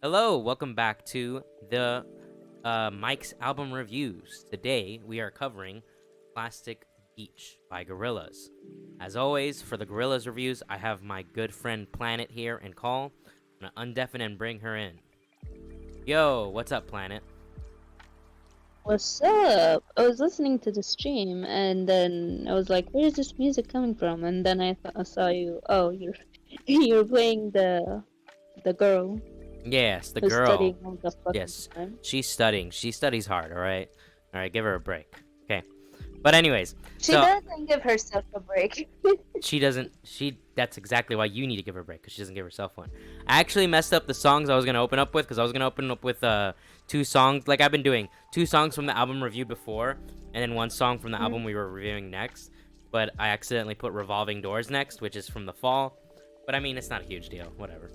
Hello, welcome back to the Mike's album reviews. Today we are covering Plastic Beach by Gorillaz. As always, for the Gorillaz reviews, I have my good friend Planet here and Call. I'm gonna undeafen and bring her in. Yo, what's up, Planet? What's up? I was listening to the stream, and then I was like, "Where is this music coming from?" And then I saw you. Oh, you're you're playing the girl Yes, the who's girl. studying all the fucking Yes, time. she's studying. She studies hard. All right, give her a break. Okay, but anyways, She so doesn't give herself a break. she doesn't. That's exactly why you need to give her a break, because she doesn't give herself one. I actually messed up the songs I was gonna open up with, because I was gonna open up with two songs, like I've been doing, two songs from the album reviewed before, and then one song from the album we were reviewing next. But I accidentally put Revolving Doors next, which is from the fall. But I mean, it's not a huge deal. Whatever.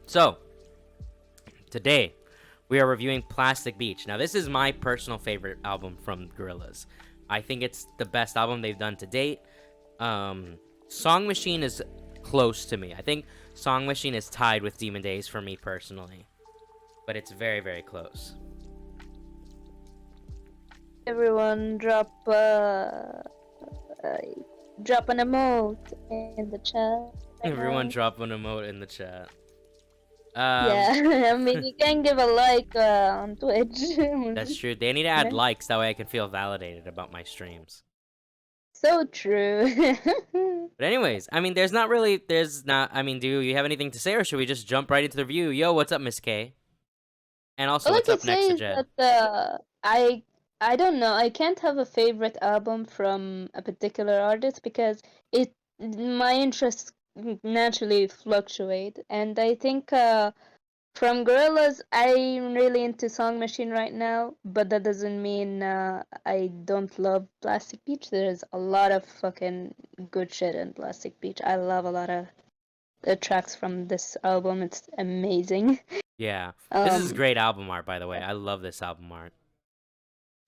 So today we are reviewing Plastic Beach. Now, this is my personal favorite album from Gorillaz. I think it's the best album they've done to date. Song Machine is close to me. I think Song Machine is tied with Demon Days for me personally, but it's very, very close. Everyone drop an emote in the chat. Everyone drop an emote in the chat. Yeah, I mean you can give a like on Twitch. That's true. They need to add likes, that way I can feel validated about my streams. So true. But anyways, I mean, I mean, do you have anything to say, or should we just jump right into the review? Yo, what's up, Miss K? And also, All I what's could up next say to is Jed? that I don't know. I can't have a favorite album from a particular artist because it my interests naturally fluctuate, and I think from Gorillaz I'm really into Song Machine right now, but that doesn't mean I don't love Plastic Beach. There's a lot of fucking good shit in Plastic Beach. I love a lot of the tracks from this album. It's amazing. Yeah, this is Um, great album art, by the way. I love this album art.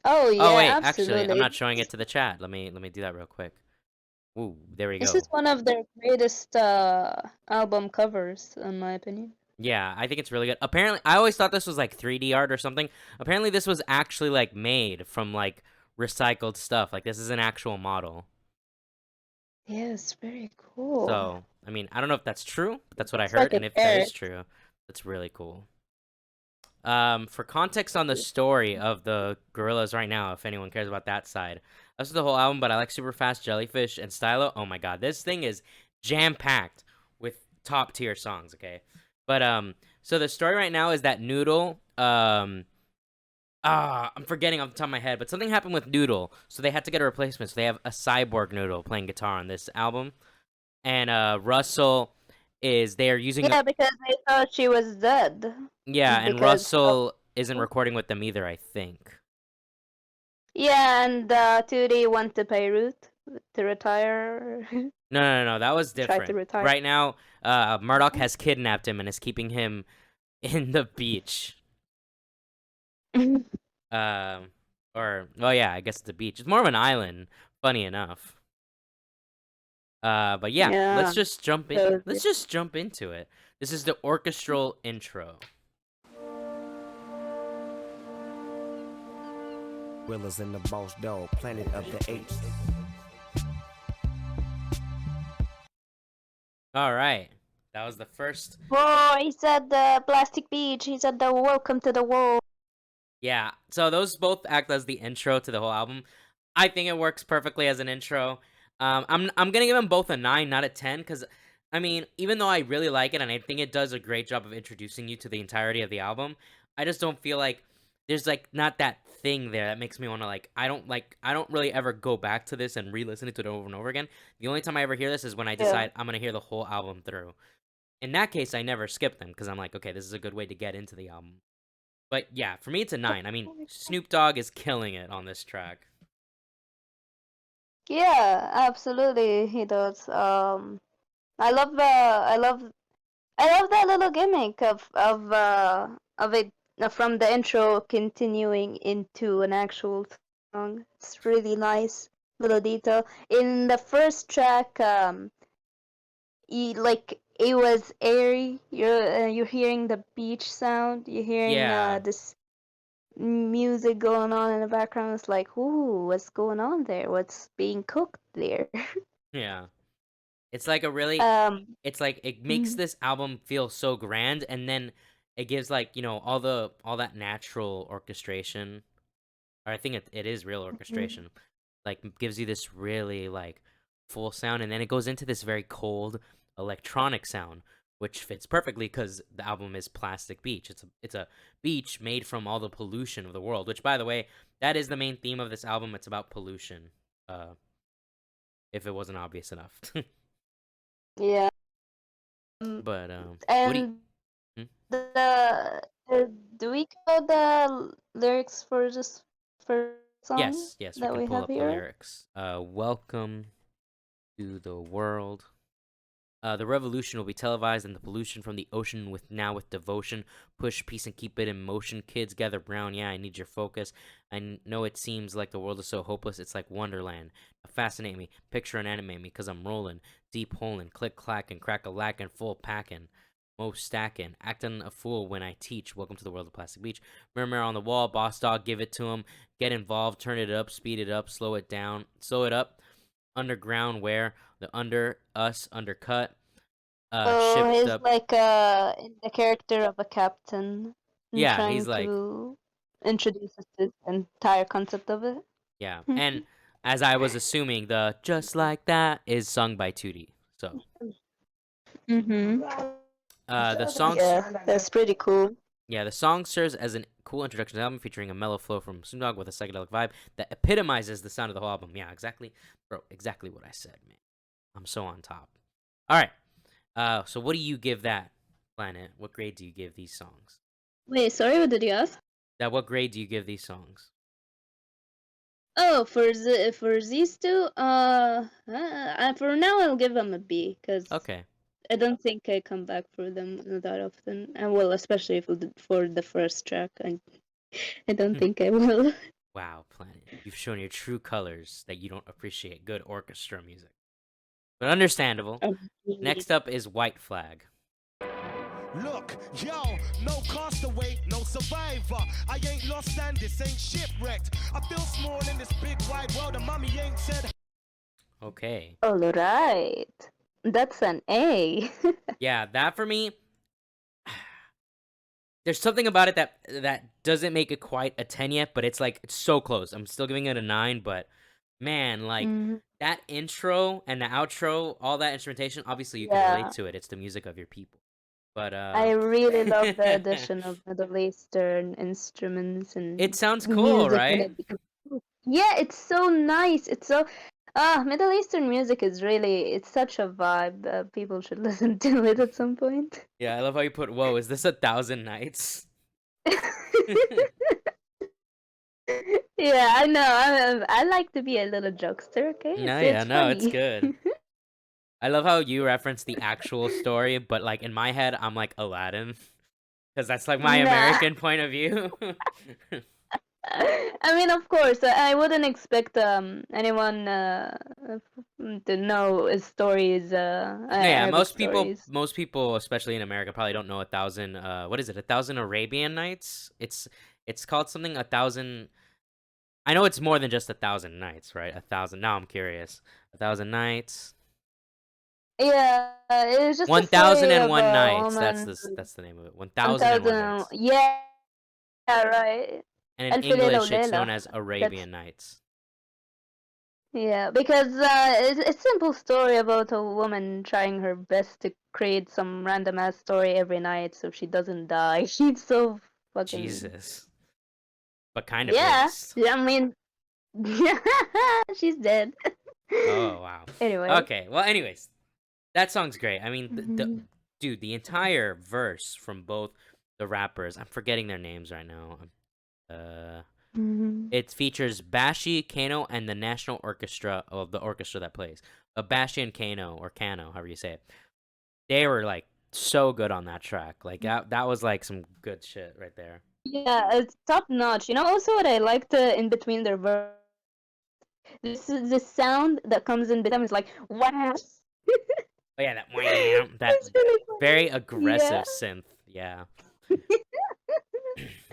oh Oh yeah, wait, actually, I'm absolutely. not showing it to the chat. Let me do that real quick. Ooh, there we This is go. one of their greatest album covers, in my opinion. Yeah, I think it's really good. Apparently, I always thought this was like 3D art or something. Apparently, this was actually like made from like recycled stuff. Like this is an actual model. Yes, very cool. So, I mean, I don't know if that's true, but that's what I Looks like heard, a and if that is carrot. true, that's really cool. For context on the story of the Gorillas right now, if anyone cares about that side, that's the whole album. But I like Super Fast Jellyfish and Stylo. Oh my god, this thing is jam packed with top tier songs. Okay, but so the story right now is that Noodle, I'm forgetting off the top of my head, but something happened with Noodle, so they had to get a replacement. So they have a cyborg Noodle playing guitar on this album, and Russell is they are using a Yeah, because they thought she was dead. yeah, and Because Russell isn't recording with them either, I think. yeah, and Tootie went to Beirut to retire. No, that was Tried to different. retire. Right now, Murdoch has kidnapped him and is keeping him in the beach. Um, or well, yeah, I guess it's a beach. It's more of an island. Funny enough. But yeah, Yeah. So let's just jump into it. This is the orchestral intro. Willers and the boss dog, planet of the apes. All right, that was the first. oh, he said the plastic beach. He said the welcome to the world. Yeah, so those both act as the intro to the whole album. I think it works perfectly as an intro. I'm gonna give them both a 9, not a 10, because I mean, even though I really like it and I think it does a great job of introducing you to the entirety of the album, I just don't feel like there's like not that thing there that makes me want to I don't really ever go back to this and re-listen to it over and over again. The only time I ever hear this is when I Yeah. decide I'm gonna hear the whole album through. In that case, I never skip them because I'm like, okay, this is a good way to get into the album. But yeah, for me, it's a 9. I mean, Snoop Dogg is killing it on this track. Yeah, absolutely, he does. I love I love that little gimmick of it from the intro continuing into an actual song. It's really nice little detail. In the first track, like it was airy. You're hearing the beach sound. You're hearing Yeah, this music going on in the background. It's like, ooh, what's going on there? What's being cooked there? yeah. It's like a really, um, it's like it makes mhm, this album feel so grand, and then it gives like all that natural orchestration. Or I think it is real mhm. orchestration. Like gives you this really like full sound, and then it goes into this very cold electronic sound, which fits perfectly because the album is Plastic Beach. It's a beach made from all the pollution of the world. Which, by the way, that is the main theme of this album. It's about pollution. Uh, if it wasn't obvious enough. Yeah. Um, But what do you? and Hmm? the do we know the lyrics for this first song Yes, yes, we that can we pull have up the here? lyrics. Welcome to the world. The revolution will be televised, and the pollution from the ocean with devotion. Push peace and keep it in motion. Kids gather round. Yeah, I need your focus. Know it seems like the world is so hopeless. It's like Wonderland. Fascinate me, picture and animate me, cause I'm rolling deep holing, click clack and crack a lack and full packing. Most stacking, acting a fool when I teach. Welcome to the world of Plastic Beach. Mirror on the wall, boss dog, give it to him. Get involved, turn it up, speed it up, slow it down, slow it up. Underground, where the under us undercut, So shipped he's up. like the character of a captain and Yeah, he's trying like, to introduce us to the entire concept of it. yeah. And as I was assuming, the just like that is sung by Tootie. So, Mm-hmm. the songs, Yeah, that's pretty cool. yeah, the song serves as a cool introduction to the album, featuring a mellow flow from Snoop Dogg with a psychedelic vibe that epitomizes the sound of the whole album. Yeah, exactly, bro, exactly what I said, man. I'm so on top. All right. So what do you give that, Planet? What grade do you give these songs? Wait, sorry, what did you ask? What grade do you give these songs? Oh, for these two, for now I'll give them a B because Okay. I don't think I come back for them that often. And well, especially for the first track, I don't think I will. Wow, Planet. You've shown your true colors that you don't appreciate good orchestra music. But understandable. Indeed. Next up is White Flag. Look, yo, no castaway, no survivor. I ain't lost and this ain't shipwrecked. I feel small in this big wide world and mommy ain't said. Okay. All right, that's an A. Yeah, that for me, there's something about it that doesn't make it quite a 10 yet, but it's so close. I'm still giving it a 9, but man, like Mhm. that intro and the outro, all that instrumentation, obviously you can relate Yeah, to it. It's the music of your people. But I really love the addition of Middle Eastern instruments it and sounds cool, music in right? it because yeah, it's so nice. It's so Middle Eastern music is really it's such a vibe. People should listen to it at some point. Yeah, I love how you put, "Whoa, is this 1,000 nights?" Yeah, I know. I like to be a little jokester. Okay, No, yeah, it's no, it's funny. good. I love how you reference the actual story, but like in my head, I'm like Aladdin, because that's like my Nah. American point of view. I mean, of course, I wouldn't expect anyone to know his stories, No, yeah, Arabic stories. most people, especially in America, probably don't know 1,000. What is it? 1,000 Arabian Nights? It's called something 1,000. I know it's more than just 1,000 nights, right? 1,000. Now I'm curious. 1,000 nights. Yeah, it's just a One thousand story and of one a nights. That's woman. this. That's the name of it. One One thousand and one thousand. nights. Yeah, right. And in Alf Leila English, it's Layla. known as That's Arabian Nights. yeah, because it's a simple story about a woman trying her best to create some random ass story every night so she doesn't die. She's so fucking Jesus, but kind of yeah. is. I mean, she's dead. Oh wow. Anyway. Okay. Well, anyways, that song's great. I mean, Mhm. dude, the entire verse from both the rappers. I'm forgetting their names right now. Uh, Mhm. it features Bashi, Kano, and the National Orchestra of the orchestra that plays. Bashi and Kano, or Kano, however you say it. They were like so good on that track. Like that was like some good shit right there. Yeah, it's top notch. You know, also what I liked in between their verse, this is the sound that comes in between them is like wow. Oh yeah, that It's really funny. very aggressive Yeah. synth. Yeah.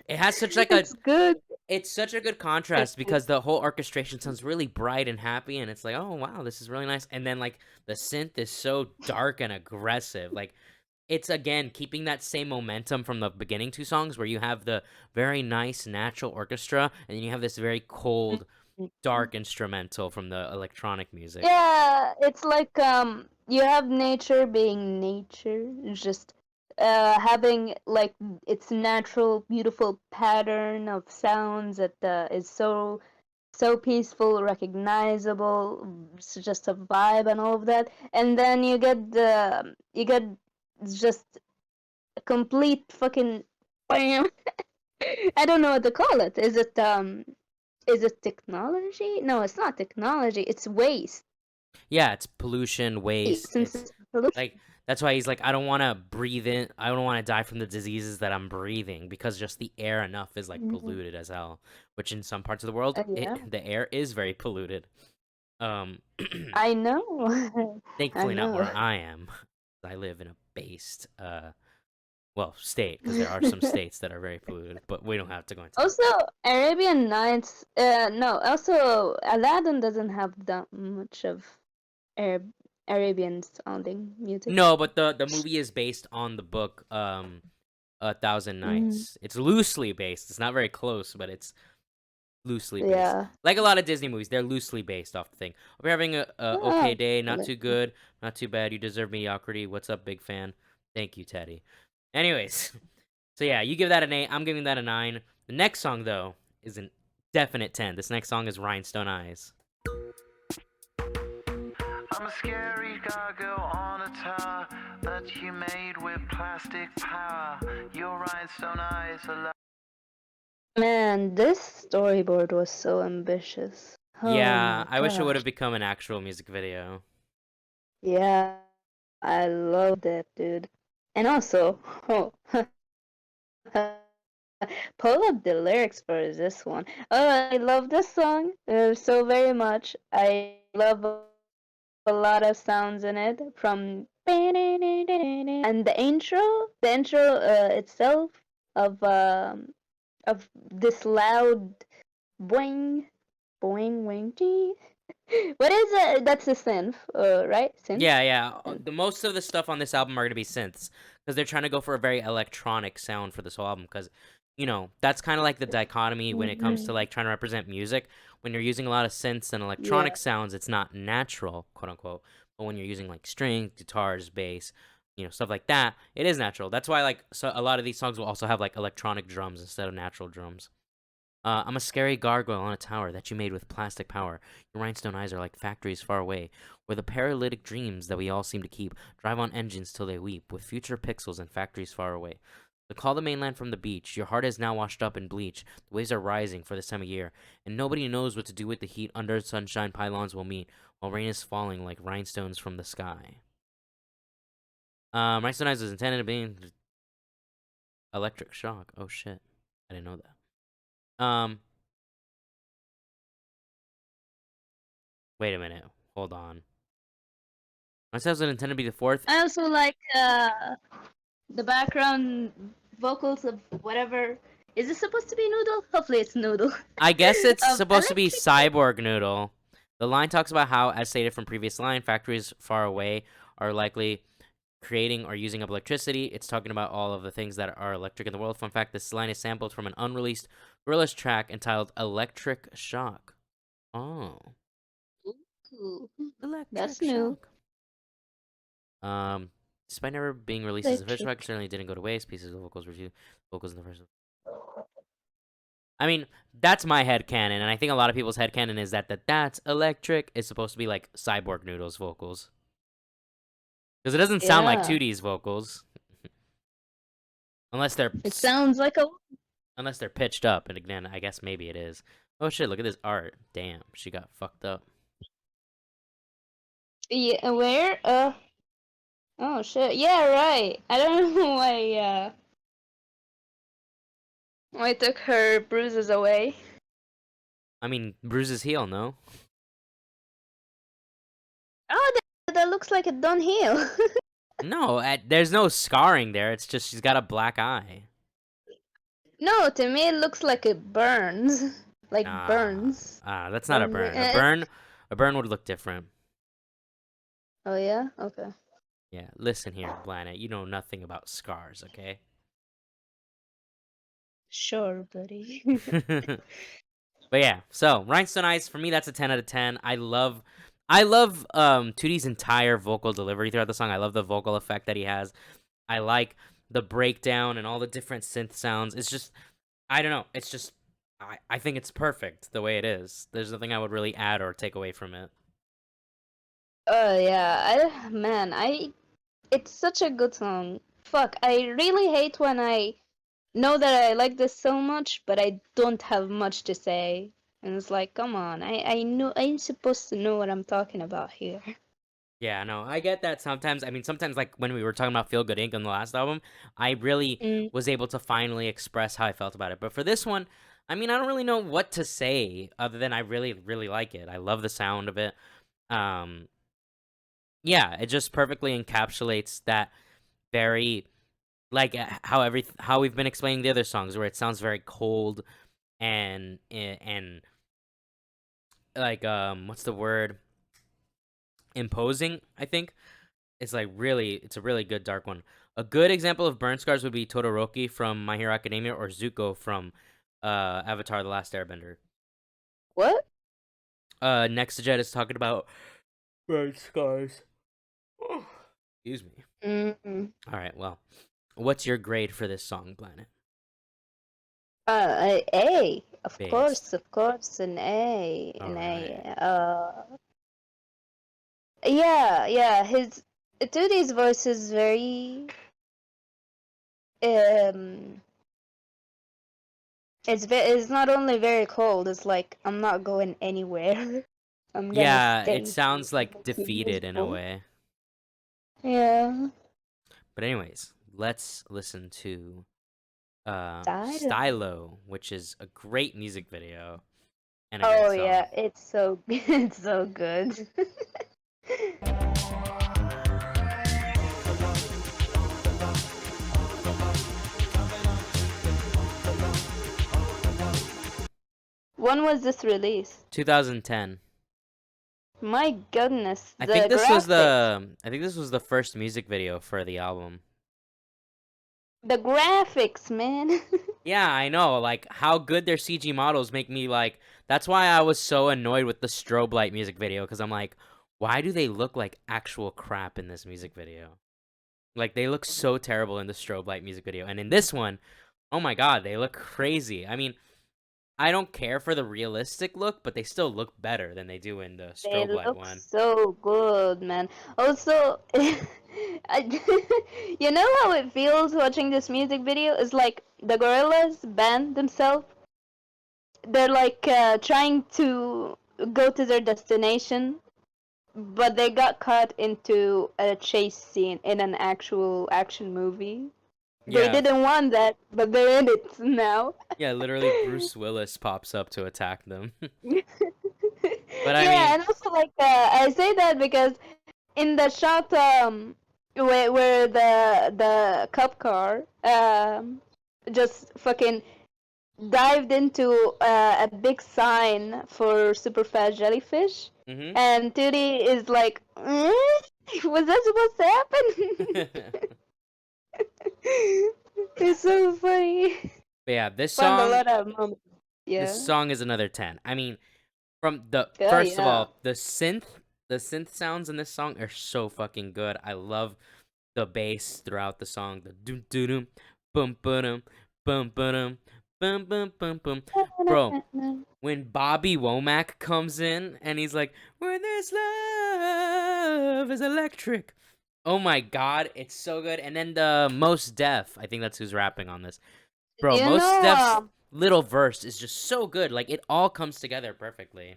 It has such like It's good. it's such a good contrast because the whole orchestration sounds really bright and happy, and it's like, oh wow, this is really nice. And then like the synth is so dark and aggressive. Like it's again keeping that same momentum from the beginning two songs where you have the very nice natural orchestra and then you have this very cold, dark instrumental from the electronic music. Yeah, it's like you have nature being nature, just having like its natural beautiful pattern of sounds that is so peaceful, recognizable, it's just a vibe and all of that. And then you get just a complete fucking bam. I don't know what to call it. Is it technology? No, it's not technology. It's waste. Yeah, it's pollution, waste. Since It's it's pollution. like that's why he's like, I don't want to breathe in. I don't want to die from the diseases that I'm breathing because just the air enough is like polluted as hell. Which in some parts of the world, Yeah. the air is very polluted. I know. Thankfully not know. where I am. I live in a based, well, state because there are some states that are very polluted, but we don't have to go into. Also, Arabian Nights. No. Also, Aladdin doesn't have that much of Arabian sounding music. No, but the movie is based on the book, A Thousand Nights. It's loosely based. It's not very close, but it's loosely based. Yeah. Like a lot of Disney movies, they're loosely based off the thing. Hope you're having a okay day. Not too good, not too bad. You deserve mediocrity. What's up, big fan? Thank you, Teddy. Anyways, so yeah, you give that an 8. I'm giving that a 9. The next song though is a definite 10. This next song is Rhinestone Eyes. I'm a scary gargoyle on a tower that you made with plastic power. Your rhinestone eyes are Man, this storyboard was so ambitious. Oh Yeah, my I wish it would gosh. have become an actual music video. Yeah, I loved it, dude. And also, pull up the lyrics for this one. Oh, I love this song so very much. I love a lot of sounds in it from and the intro itself of this loud boing boing wing dee. What is it? That's a synth, right? Synth? Yeah. The most of the stuff on this album are gonna be synths because they're trying to go for a very electronic sound for this whole album. Because that's kind of like the dichotomy when it comes to like trying to represent music. When you're using a lot of synths and electronic sounds, it's not natural, quote unquote. But when you're using like strings, guitars, bass, stuff like that, it is natural. That's why a lot of these songs will also have like electronic drums instead of natural drums. I'm a scary gargoyle on a tower that you made with plastic power. Your rhinestone eyes are like factories far away, where the paralytic dreams that we all seem to keep drive on engines till they weep, with future pixels and factories far away. So call the mainland from the beach. Your heart is now washed up in bleach. The waves are rising for this time of year, and nobody knows what to do with the heat. Under sunshine, pylons will meet, while rain is falling like rhinestones from the sky. Rhinestone eyes is intended to be electric shock. Oh shit, I didn't know that. Wait a minute. Hold on. Myself was intended to be the fourth. I also like the background vocals of whatever. Is this supposed to be Noodle? Hopefully it's Noodle. I guess it's supposed to be Cyborg Noodle. The line talks about how, as stated from previous line, factories far away are likely creating or using up electricity. It's talking about all of the things that are electric in the world. Fun fact, this line is sampled from an unreleased Gorillaz track entitled Electric Shock. Oh. Ooh, Electric that's new. Shock. Despite never being released as a official track, it certainly didn't go to waste. Pieces of vocals in the first. I mean, that's my headcanon, and I think a lot of people's headcanon is that's electric is supposed to be like Cyborg Noodle's vocals. Because it doesn't sound like 2D's vocals. Unless they're... It sounds like a... Unless they're pitched up, and again, I guess maybe it is. Oh shit, look at this art. Damn, she got fucked up. Yeah, where? Oh shit, yeah, right. I don't know why I took her bruises away. I mean, bruises heal, no? Oh, that looks looks like a downhill. No, there's no scarring there. It's just she's got a black eye. No, to me it looks like it burns. Like burns. That's not a burn. A burn would look different. Oh yeah? Okay. Yeah, listen here, Planet. You know nothing about scars, okay? Sure, buddy. But yeah, so Rhinestone Eyes, for me, that's a 10 out of 10. I love 2D's entire vocal delivery throughout the song. I love the vocal effect that he has. I like the breakdown and all the different synth sounds. It's just, I don't know. It's just, I think it's perfect the way it is. There's nothing I would really add or take away from it. Oh yeah, it's such a good song. Fuck, I really hate when I know that I like this so much, but I don't have much to say. And it's like, come on, I know I'm supposed to know what I'm talking about here. Yeah, no, I get that sometimes. I mean, sometimes, like, when we were talking about Feel Good Inc. on the last album, I really was able to finally express how I felt about it. But for this one, I mean, I don't really know what to say other than I really, really like it. I love the sound of it. Yeah, it just perfectly encapsulates that very, like, how we've been explaining the other songs, where it sounds very cold and like, what's the word? Imposing, I think. It's like it's a really good dark one. A good example of burn scars would be Todoroki from My Hero Academia or Zuko from Avatar: The Last Airbender. What? Next to Jet is talking about burn scars. Excuse me. All right, well, what's your grade for this song, Planet? A. Of Based. course, an A. All An right. A. Yeah, his Tooty's voice is very it's not only very cold, it's like I'm not going anywhere. I'm gonna Yeah, stay it sounds here. like defeated in a way. Yeah. But anyways, let's listen to Stylo. Stylo, which is a great music video and a Oh great song. yeah, it's so it's so good. When was this released? 2010. My goodness, I the think this graphics. was the first music video for the album. The graphics, man. Yeah, I know. Like, how good their CG models make me, like, that's why I was so annoyed with the strobe light music video, because I'm like, why do they look like actual crap in this music video? Like, they look so terrible in the strobe light music video. And in this one, oh my god, they look crazy. I mean, I don't care for the realistic look, but they still look better than they do in the They strobe light look one. so good, man. Also, you know how it feels watching this music video? It's like the Gorillaz band themselves. They're like trying to go to their destination, but they got caught into a chase scene in an actual action movie. They Yeah, didn't want that, but they're in it now. yeah, literally Bruce Willis pops up to attack them. But I Yeah, mean, and also like I say that because in the shot where the cop car just fucking dived into a big sign for super fast jellyfish, and Tootie is like, was that supposed to happen? It's so funny. but yeah, this Found a song, lot of moments. Yeah. this song is another 10. I mean, from the Oh, first of yeah. all, the synth sounds in this song are so fucking good. I love the bass throughout the song. The doom doom doom, bum bum bum bum bum bum bum bum. Bro, when Bobby Womack comes in and he's like, "When this love is electric," oh my god, it's so good. And then the Most Def, I think that's who's rapping on this. Bro, You Most know, Def's little verse is just so good. Like, it all comes together perfectly.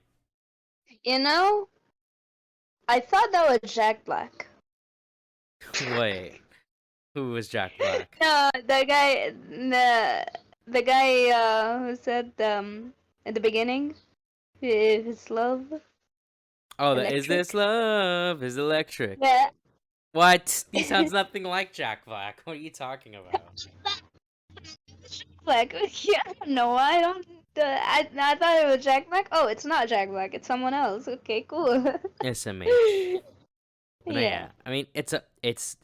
you know, I thought that was Jack Black. Wait, who was Jack Black? No, the guy who said at the beginning, his love. Oh, the Is This Love is Electric. Yeah. What? He sounds nothing like Jack Black. What are you talking about? Black. Yeah, no, I don't. I thought it was Jack Black. Oh, it's not Jack Black. It's someone else. Okay, cool. SMH. But Yeah. yeah, I mean, it's a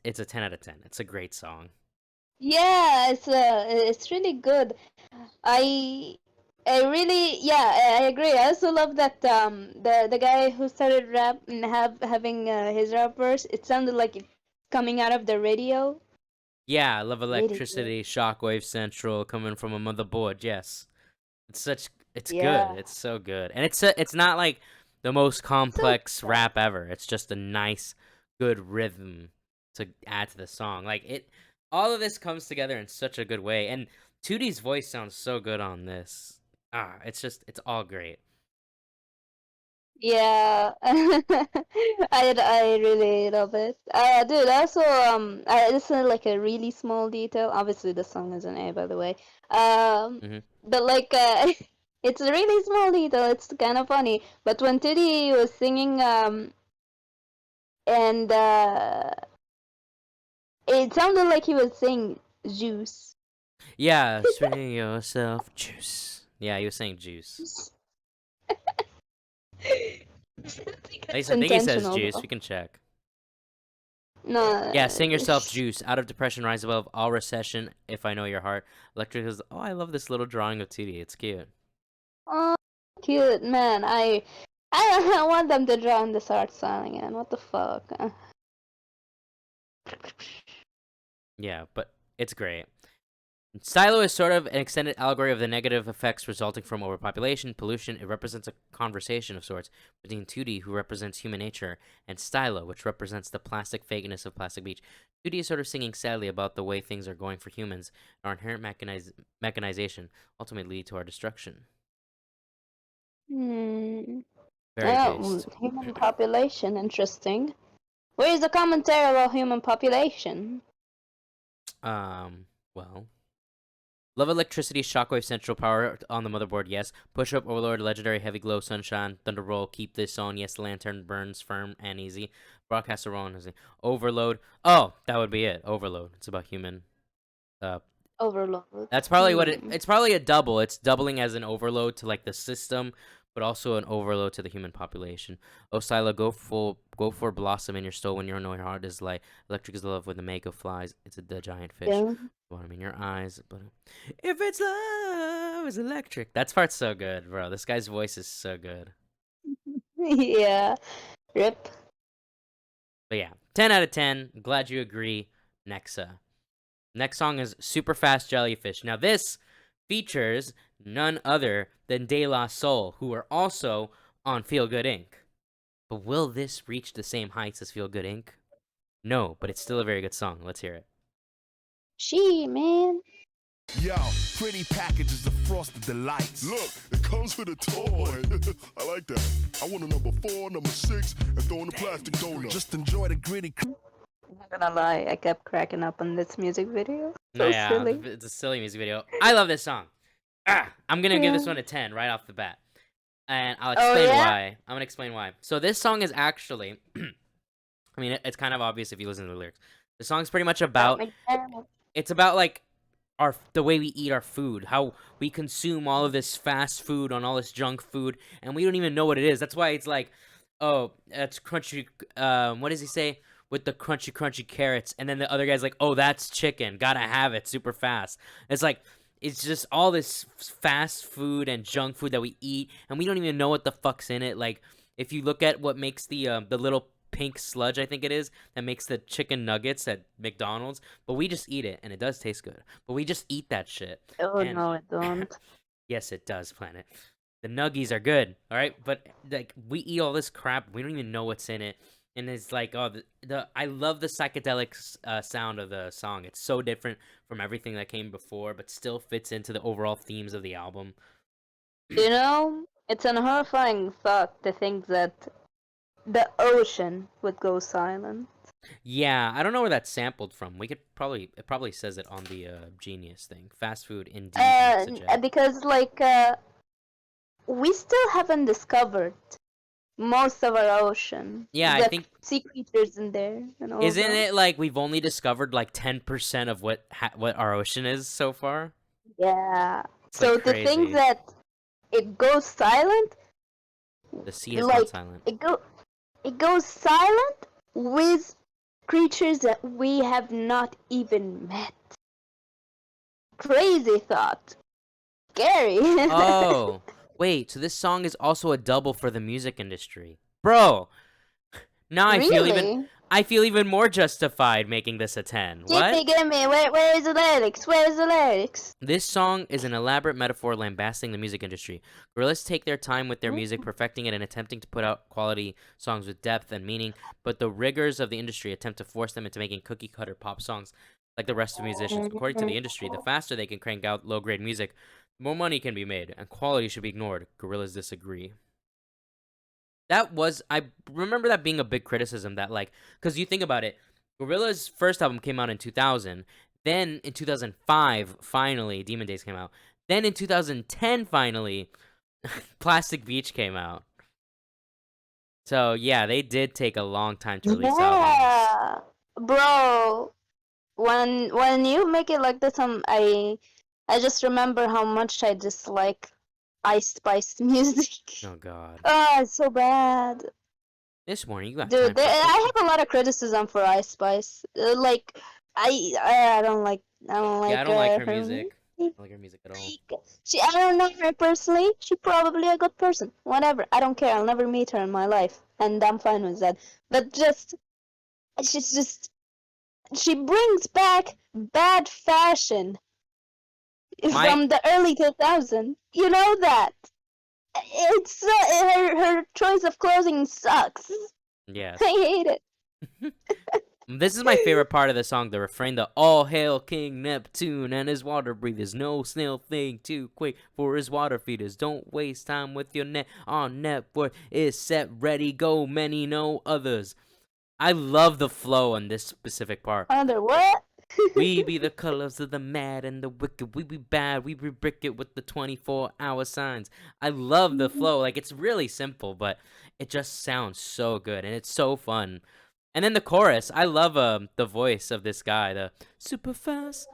10 out of 10. It's a great song. Yeah, it's really good. I really, yeah, I agree. I also love that the guy who started rap and having his rap verse, it sounded like it coming out of the radio. Yeah, I love Really good. Electricity, Shockwave Central coming from a motherboard. Yes, it's Yeah. good. It's so good, and it's not like the most complex rap ever. It's just a nice, good rhythm to add to the song. Like all of this comes together in such a good way, and 2D's voice sounds so good on this. It's all great. Yeah, I really love it. Dude, also this is like a really small detail. Obviously, the song is an A, by the way. Mhm. But like it's a really small detail. It's kind of funny. But when Teddy was singing and it sounded like he was saying juice. Yeah, spring yourself juice. Yeah, he was saying juice. At least I think he says Intentional, juice. though. We can check. No. Yeah, sing yourself juice. Out of depression, rise above all recession. If I know your heart. Electric is. Oh, I love this little drawing of TD. It's cute. Oh, cute man. I want them to draw in this art style again. What the fuck? Yeah, but it's great. Silo is sort of an extended allegory of the negative effects resulting from overpopulation, pollution. It represents a conversation of sorts between 2D, who represents human nature, and Stylo, which represents the plastic fakeness of Plastic Beach. 2D is sort of singing sadly about the way things are going for humans, and our inherent mechanization, ultimately lead to our destruction. Hmm. Very Oh, based. human population. Interesting. Where is the commentary about human population? Well. Love Electricity, Shockwave Central, Power on the motherboard, yes. Push Up, Overlord, Legendary, Heavy Glow, Sunshine, Thunder Roll, Keep This On, yes. Lantern burns firm and easy. Broadcaster Roll, Overload. Oh, that would be it. Overload. It's about human. Overload. That's probably what it's probably a double. It's doubling as an overload to like the system, but also an overload to the human population. Oh, Sila, go for blossom in your soul when you know your heart is light. Electric is love when the makeup flies. It's the giant fish. Yeah. Want in your eyes, but if it's love, it's electric. That part's so good, bro. This guy's voice is so good. Yeah. Rip. But yeah, 10 out of 10. I'm glad you agree, Nexa. Next song is Super Fast Jellyfish. Now this features none other than De La Soul, who are also on Feel Good Inc. But will this reach the same heights as Feel Good Inc? No, but it's still a very good song. Let's hear it. Man. Yo, pretty packages of frosted delights. Look, it comes with a toy. I like that. I want a number 4, number 6, and throw in a plastic donut. Just enjoy the gritty. I'm not gonna lie, I kept cracking up on this music video. So yeah, silly. it's a silly music video. I love this song. I'm gonna give this one a 10 right off the bat, and I'll explain why. I'm gonna explain why. So this song is actually, I mean, it's kind of obvious if you listen to the lyrics. The song's pretty much about. It's about like the way we eat our food, how we consume all of this fast food on all this junk food, and we don't even know what it is. That's why it's like, oh, that's crunchy. What does he say? With the crunchy carrots, and then the other guy's like, oh, that's chicken. Gotta have it super fast. It's like, it's just all this fast food and junk food that we eat, and we don't even know what the fuck's in it. Like, if you look at what makes the little pink sludge, I think it is, that makes the chicken nuggets at McDonald's, but we just eat it, and it does taste good. But we just eat that shit. Oh, and no, it don't. Yes, it does, Planet. The nuggies are good, all right? But, like, we eat all this crap. We don't even know what's in it. And it's like, oh, I love the psychedelic sound of the song. It's so different from everything that came before, but still fits into the overall themes of the album. You know, it's an horrifying thought to think that the ocean would go silent. Yeah, I don't know where that's sampled from. It probably says it on the Genius thing. Fast food indeed. Because, like, we still haven't discovered most of our ocean. Yeah, I The think sea creatures in there and all isn't that. it like we've only discovered like 10% of what our ocean is so far? Yeah. It's like So to think crazy. that it goes silent, The sea is not like silent. it goes silent with creatures that we have not even met. Crazy thought. Scary. Oh, wait, so this song is also a double for the music industry. Bro, now Really? I feel even more justified making this a 10. What? Gimme. Where's the lyrics? Where's the lyrics? This song is an elaborate metaphor lambasting the music industry. Gorillaz take their time with their music, perfecting it and attempting to put out quality songs with depth and meaning, but the rigors of the industry attempt to force them into making cookie-cutter pop songs like the rest of musicians. According to the industry, the faster they can crank out low-grade music, the more money can be made, and quality should be ignored. Gorillaz disagree. I remember that being a big criticism that, like, because you think about it, Gorillaz' first album came out in 2000. Then in 2005, finally, Demon Days came out. Then in 2010, finally, Plastic Beach came out. So yeah, they did take a long time to release albums. Yeah, bro. When you make it like this, I just remember how much I dislike Ice Spice music. Oh god. Oh, it's so bad. This morning you got Dude, time for I have a lot of criticism for Ice Spice. Like, I don't like Yeah, I don't like her her music. I don't like her music at all. I don't know her personally. She probably a good person. Whatever. I don't care. I'll never meet her in my life, and I'm fine with that. But she's just, she brings back bad fashion from the early 2000s. You know that. It's her choice of clothing sucks. Yes. I hate it. This is my favorite part of the song, the refrain, the all hail King Neptune and his water breathers. No snail thing too quick for his water feeders. Don't waste time with your net. Our network is set, ready, go, many no others. I love the flow on this specific part. Under what? We be the colors of the mad and the wicked. We be bad, we be brick it with the 24-hour signs. I love the flow. Like, it's really simple, but it just sounds so good, and it's so fun. And then the chorus, I love the voice of this guy, the super fast,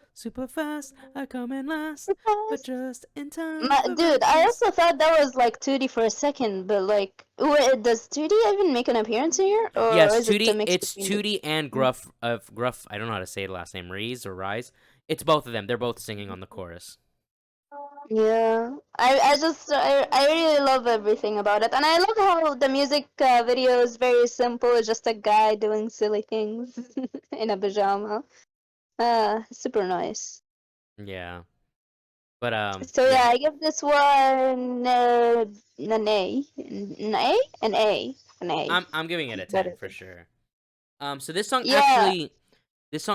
I come in last, but just in time. Dude, I also thought that was like 2D for a second, but like, wait, does 2D even make an appearance here, or Yes, is it a 2D. mix It's between 2D and Gruff. Gruff. I don't know how to say the last name. Rees or Rise. It's both of them. They're both singing on the chorus. Yeah, I really love everything about it, and I love how the music video is very simple. It's just a guy doing silly things in a pajama. Super nice. Yeah, but So yeah, I give this one an A, an A. I'm giving it a 10 for sure. So this song Yeah.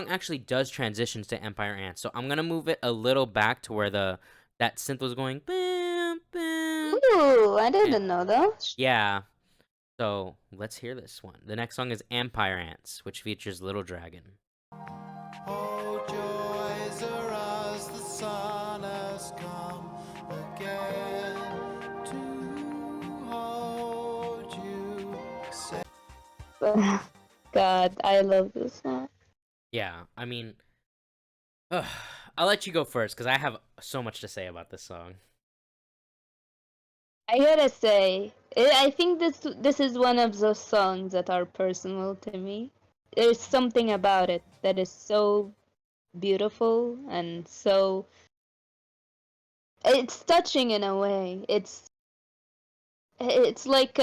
actually does transitions to Empire Ants. So I'm gonna move it a little back to where that synth was going. Bam, bam. Ooh, I didn't know that. Yeah. So let's hear this one. The next song is Empire Ants, which features Little Dragon. Oh, joys are as the sun has come again to hold you. God, I love this song. Yeah, I mean, I'll let you go first because I have so much to say about this song. I gotta say, I think this is one of those songs that are personal to me. There's something about it that is so beautiful and so, it's touching in a way. It's like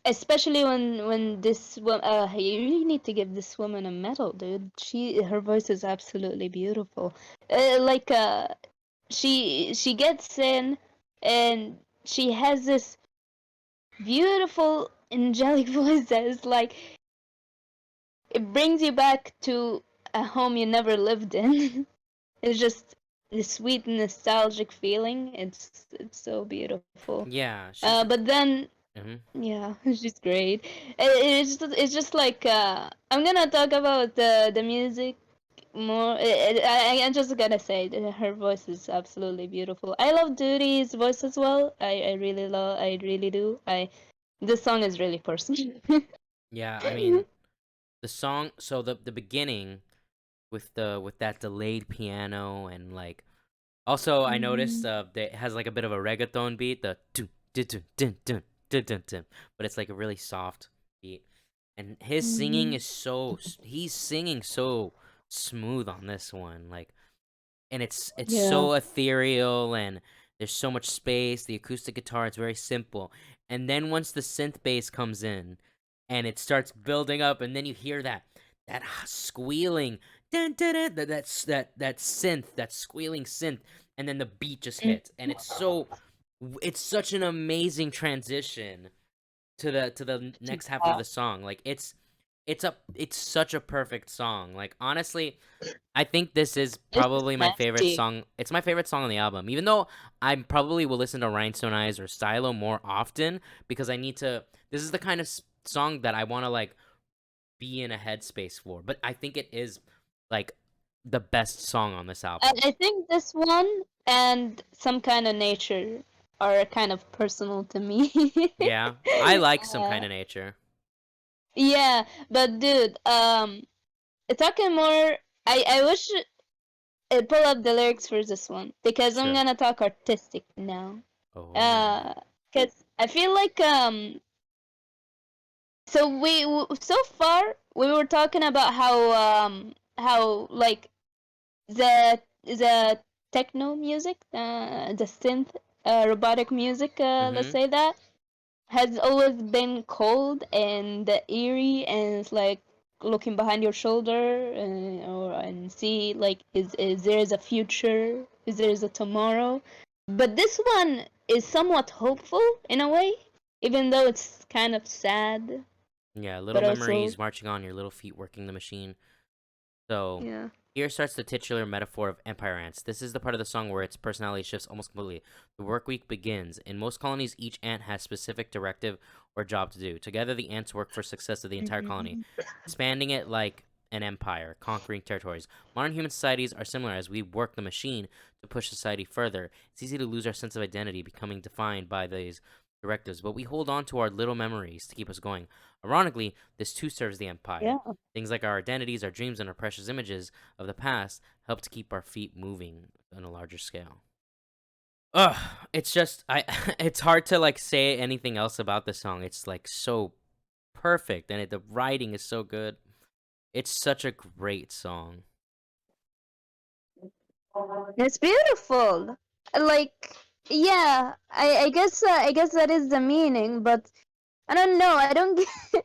especially when this woman, you really need to give this woman a medal, dude. Her voice is absolutely beautiful. Like she gets in and she has this beautiful angelic voice that is like, it brings you back to a home you never lived in. It's just this sweet nostalgic feeling. It's so beautiful. Yeah. But then yeah, she's great. It's just like I'm gonna talk about the music more. I'm just gonna say that her voice is absolutely beautiful. I love Duty's voice as well. I really do. This song is really personal. Yeah, I mean, the song. So the beginning with that delayed piano and like. Also, I noticed that it has like a bit of a reggaeton beat, the dun dun dun dun dun dun dun dun, but it's like a really soft beat. And his singing is he's singing so smooth on this one, like, and it's Yeah. so ethereal and there's so much space. The acoustic guitar, it's very simple, and then once the synth bass comes in, and it starts building up, and then you hear that squealing, dun, dun, dun, that synth, that squealing synth, and then the beat just hits, and it's such an amazing transition to the next half of the song. Like it's such a perfect song. Like honestly, I think this is It's probably my favorite nasty. song. It's my favorite song on the album, even though I probably will listen to Rhinestone Eyes or Stylo more often because I need to. This is the kind of song that I want to like be in a headspace for. But I think it is like the best song on this album. I think this one and Some Kind of Nature are kind of personal to me. Yeah, I like Some Uh, Kind of Nature. yeah, but dude, talking more, I wish it pull up the lyrics for this one because I'm Sure. gonna talk artistic now. Oh. Uh, cause I feel like so so far we were talking about how like the techno music, the synth, robotic music, let's Mhm. say that, has always been cold and eerie, and it's like looking behind your shoulder, or and see like is there is a future, is there is a tomorrow, but this one is somewhat hopeful in a way, even though it's kind of sad, Yeah, little but also memories marching on, your little feet working the machine. So yeah. here starts the titular metaphor of empire ants. This is the part of the song where its personality shifts almost completely. The work week begins. In most colonies, each ant has specific directive or job to do. Together, the ants work for success of the entire colony, expanding it like an empire, conquering territories. Modern human societies are similar as we work the machine to push society further. It's easy to lose our sense of identity, becoming defined by these directives, but we hold on to our little memories to keep us going. Ironically, this too serves the empire. Yeah. Things like our identities, our dreams, and our precious images of the past help to keep our feet moving on a larger scale. Ugh, it's just I it's hard to like say anything else about this song. It's like so perfect and the writing is so good. It's such a great song. It's beautiful. Like, yeah, I guess that is the meaning, but I don't know. I don't get.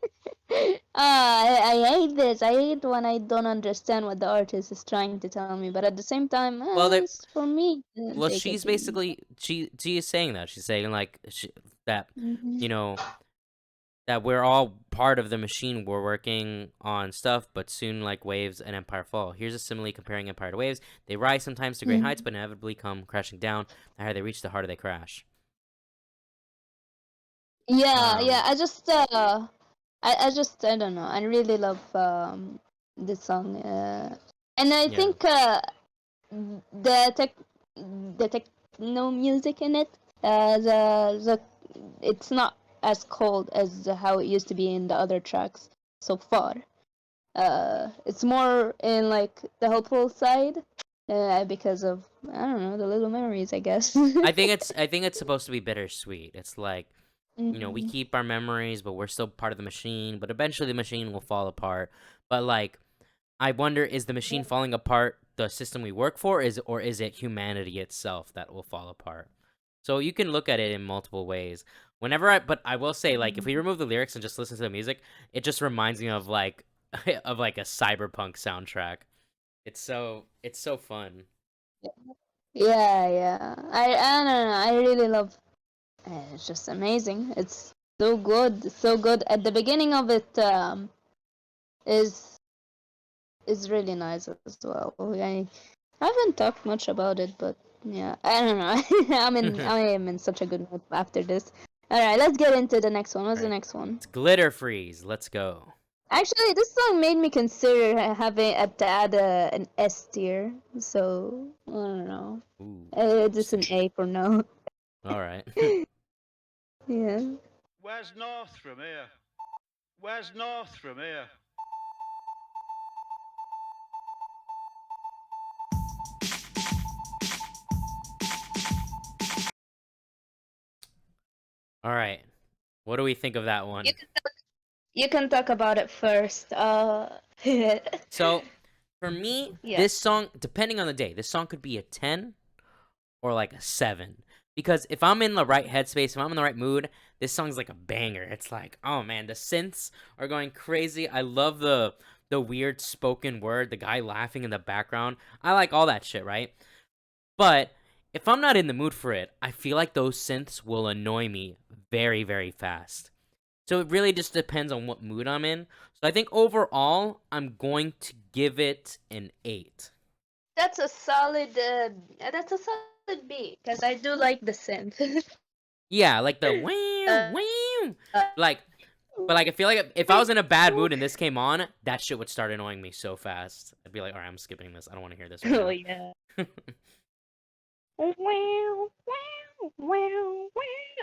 I hate this. I hate when I don't understand what the artist is trying to tell me, but at the same time, Well, they it's for me. well Take it. she's basically she is saying that. She's saying like that Mhm. you know that we're all part of the machine. We're working on stuff, but soon, like waves, an empire fall. Here's a simile comparing empire to waves. They rise sometimes to great heights, Mhm. but inevitably come crashing down. The higher they reach, the harder they crash. Yeah, yeah. Um, I don't know. I really love this song, and I yeah. think the tech the techno music in it, the it's not as cold as how it used to be in the other tracks so far. It's more in like the hopeful side, because of, I don't know, the little memories, I guess. I think it's supposed to be bittersweet. It's like, we Mhm. keep our memories, but we're still part of the machine. But eventually, the machine will fall apart. But like, I wonder, is the machine falling apart the system we work for, or is it humanity itself that will fall apart? So you can look at it in multiple ways. But I will say, like, if we remove the lyrics and just listen to the music, it just reminds me of like of like a cyberpunk soundtrack. It's so fun. Yeah, yeah. I don't know. I really love. It's just amazing. It's so good, so good. At the beginning of it, is is really nice as well. I haven't talked much about it, but yeah, I don't know. I am in such a good mood after this. All right, let's get into the next one. What's All the right, next one? it's Glitter Freeze. Let's go. Actually, this song made me consider having to add an S tier. So I don't know. Ooh, Just an interesting. A for no. All right. Yeah. Where's north from here? Where's north from here? All right. What do we think of that one? You can talk about it first. So, for me, Yeah. this song, depending on the day, this song could be a 10 or like a 7. Because if I'm in the right headspace, if I'm in the right mood, this song's like a banger. It's like, oh man, the synths are going crazy. I love the weird spoken word, the guy laughing in the background. I like all that shit, right? But if I'm not in the mood for it, I feel like those synths will annoy me very, very fast. So it really just depends on what mood I'm in. So I think overall, I'm going to give it an 8. That's a solid. That's a solid B because I do like the synth. Yeah, like the wow, wow. Like, but like I feel like if I was in a bad mood and this came on, that shit would start annoying me so fast. I'd be like, all right, I'm skipping this. I don't want to hear this. Right Oh now. yeah. Wow, wow, wow, wow.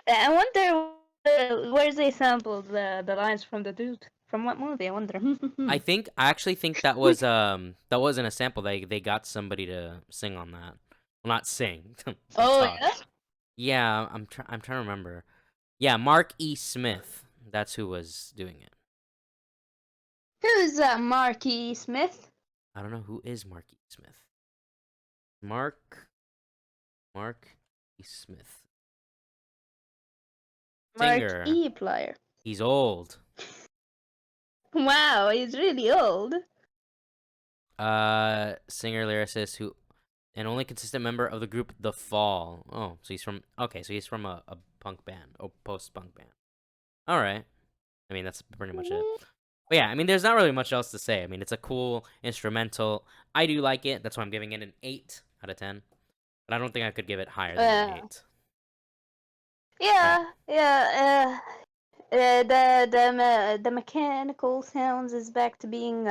I wonder where's they sampled the lines from the dude. From what movie? I wonder. I actually think that wasn't a sample. They got somebody to sing on that. Well, not sing. Oh talk. yeah. Yeah, I'm trying to remember. Yeah, Mark E. Smith. That's who was doing it. Who's Marky Smith? I don't know who is Mark E. Smith. Mark E. Smith. Singer. Mark E. Player. He's old. Wow, he's really old. Singer lyricist who an only consistent member of the group The Fall. Oh, so he's from a punk band, post-punk band. All right. I mean, that's pretty much it. But yeah, I mean, there's not really much else to say. I mean, it's a cool instrumental. I do like it. That's why I'm giving it an 8 out of 10. But I don't think I could give it higher than an 8. Yeah, yeah. The mechanical sounds is back to being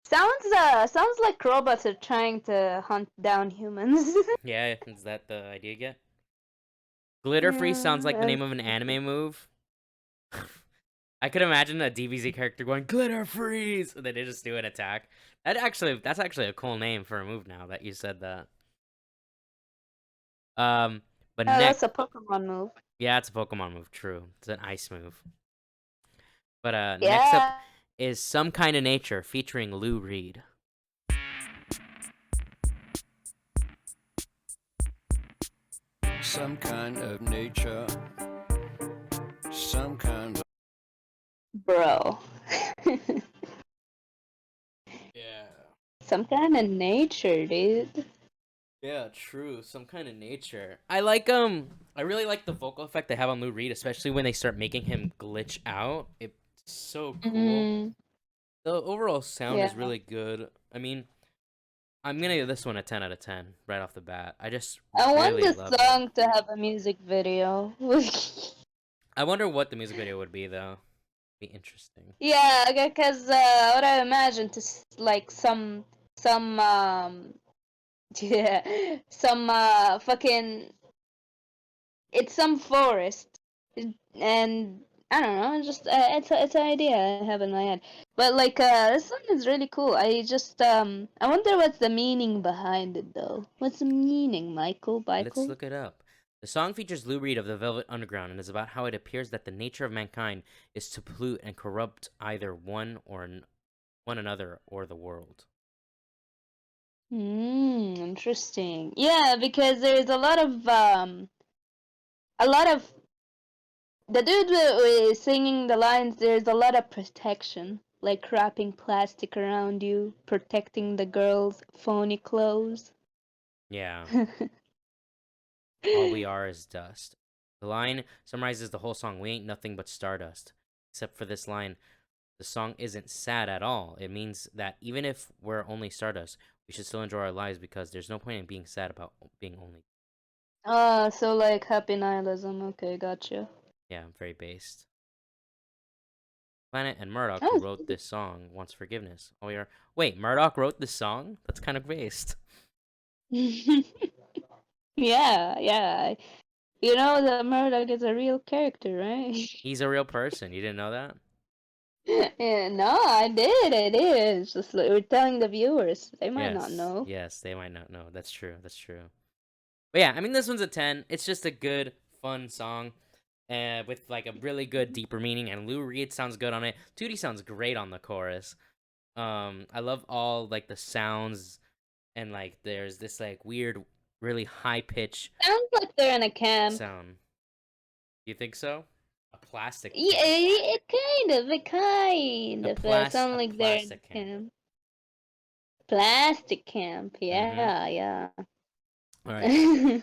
sounds like robots are trying to hunt down humans. Yeah, is that the idea yet? Glitter Freeze sounds like the name of an anime move. I could imagine a DBZ character going Glitter Freeze, and then they just do an attack. That's actually a cool name for a move now that you said that. But next, that's a Pokemon move. yeah, it's a Pokemon move. True, it's an ice move. But Yeah. next up is Some Kind of Nature featuring Lou Reed. Some kind of nature, some kind of... Bro. Yeah. Some kind of nature, dude. Yeah, true. Some Kind of Nature. I really like the vocal effect they have on Lou Reed, especially when they start making him glitch out. It's so cool. Mm-hmm. The overall sound is Yeah. really good. I mean, I'm gonna give this one a 10 out of 10 right off the bat. I want really the love it. song to have a music video. I wonder what the music video would be though. Be interesting. Yeah, because what I imagine to like some yeah, some fucking it's some forest, and I don't know, just it's an idea I have in my head. But like this song is really cool. I just I wonder what's the meaning behind it though. What's the meaning, Michael? Let's look it up. The song features Lou Reed of the Velvet Underground and is about how it appears that the nature of mankind is to pollute and corrupt either one another or the world. Interesting. Yeah, because there's a lot of the dude who is singing the lines. There's a lot of protection, like wrapping plastic around you, protecting the girl's phony clothes. Yeah. All we are is dust. The line summarizes the whole song. We ain't nothing but stardust. Except for this line, the song isn't sad at all. It means that even if we're only stardust, we should still enjoy our lives because there's no point in being sad about being only. So like happy nihilism. Okay, gotcha. Yeah, very based. Planet and Murdoch, Oh. who wrote this song, wants forgiveness. Oh, yeah. Wait, Murdoch wrote this song? That's kind of based. Yeah. You know that Murdoch is a real character, right? He's a real person. You didn't know that? Yeah, no, I did. It is just like we're telling the viewers. They might not Yes. know. Yes, they might not know. That's true. That's true. But yeah, I mean, this one's a 10. It's just a good, fun song. With like a really good deeper meaning, and Lou Reed sounds good on it. Tootie sounds great on the chorus. I love all like the sounds, and like there's this like weird, really high pitch Sounds like they're in a camp. sound. You think so? A plastic Yeah, camp. it kind A of. plas Sound a like they're in plastic a camp. camp. Plastic camp. Mm-hmm. Yeah, yeah. All right. You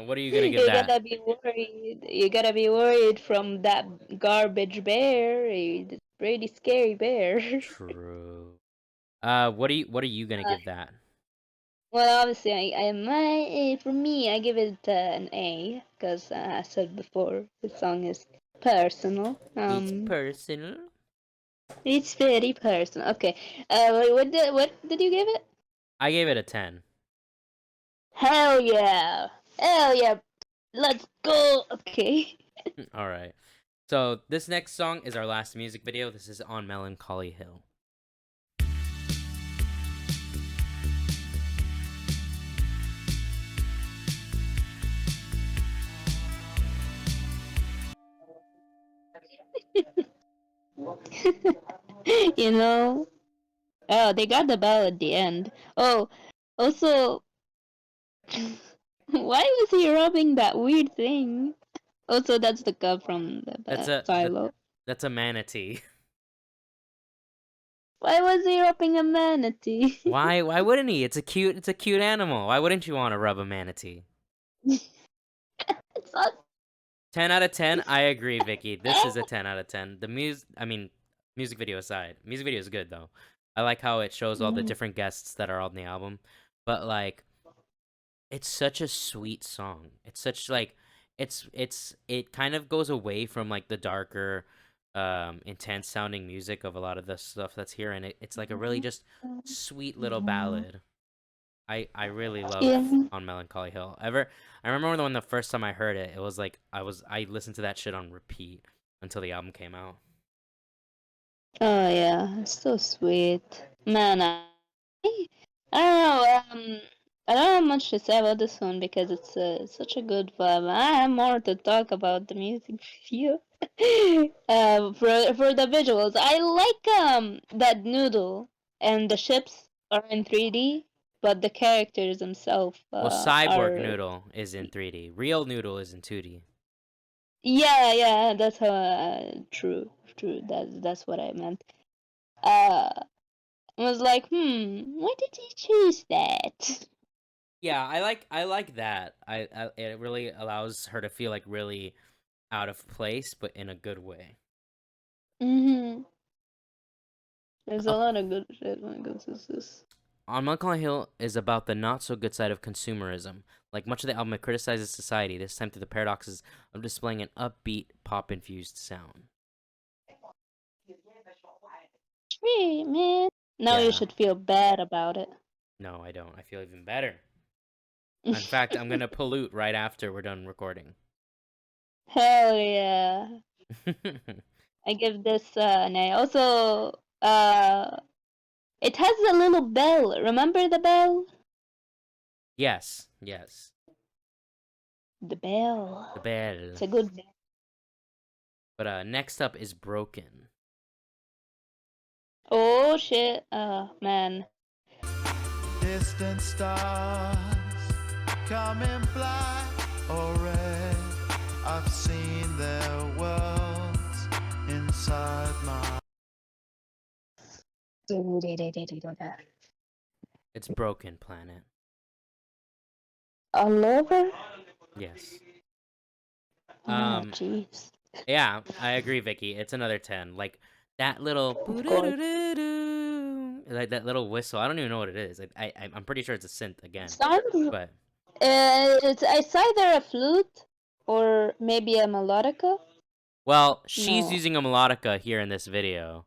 What are you gonna give that? gotta be worried. You gotta be worried from that garbage bear. It's a pretty scary bear. True. What are you gonna Uh, give that? well, obviously, I might. For me, I give it an A because I said before the song is personal. It's personal. It's very personal. Okay. What did you give it? I gave it a 10. Hell yeah! Hell yeah! Let's go. Okay. All right. So this next song is our last music video. This is on Melancholy Hill. You know. Oh, they got the bell at the end. Oh, also, why was he rubbing that weird thing? Also, that's the cup from the That's a silo. that's a manatee. Why was he rubbing a manatee? Why wouldn't he? It's a cute animal. Why wouldn't you want to rub a manatee? It's not. 10 out of 10. I agree, Vicky. This is a 10 out of 10. Music video aside. Music video is good though. I like how it shows all the different guests that are on the album. But like it's such a sweet song. It's such like it kind of goes away from like the darker intense sounding music of a lot of the stuff that's here, and it's like a really just sweet little ballad. I really love Yeah. On Melancholy Hill. I remember when the first time I heard it, it was like I listened to that shit on repeat until the album came out. Oh yeah, so sweet. Man, I don't know. I don't have much to say about this one because it's such a good vibe. I have more to talk about the music video. For the visuals, I like that noodle and the ships are in 3D, but the characters themselves Well, Cyborg are. Noodle is in 3D. Real Noodle is in 2D. Yeah, yeah, that's how. True, true. That's what I meant. Uh, I was like, why did you choose that? Yeah, I like that. It really allows her to feel like really out of place, but in a good way. Mm-hmm. There's a Uh, lot of good shit when it comes to this. On Melancholy Hill is about the not so good side of consumerism. Like much of the album, it criticizes society, this time through the paradoxes of displaying an upbeat, pop infused sound. Sweet, man. Now you Yeah. should feel bad about it. No, I don't. I feel even better. In fact, I'm gonna pollute right after we're done recording. Hell yeah. I give this an A. Also, it has a little bell. Remember the bell? Yes, yes. The bell. The bell. It's a good bell. But next up is Broken. Oh shit. Man. Distant stars come in black or red. I've seen their worlds inside my. It's Broken Planet. All over? Yes. Oh, jeez. Yeah, I agree, Vicky. It's another 10. Like that little like that little whistle. I don't even know what it is. I'm pretty sure it's a synth again. Sounds. But It's either a flute or maybe a melodica. well, she's No. using a melodica here in this video.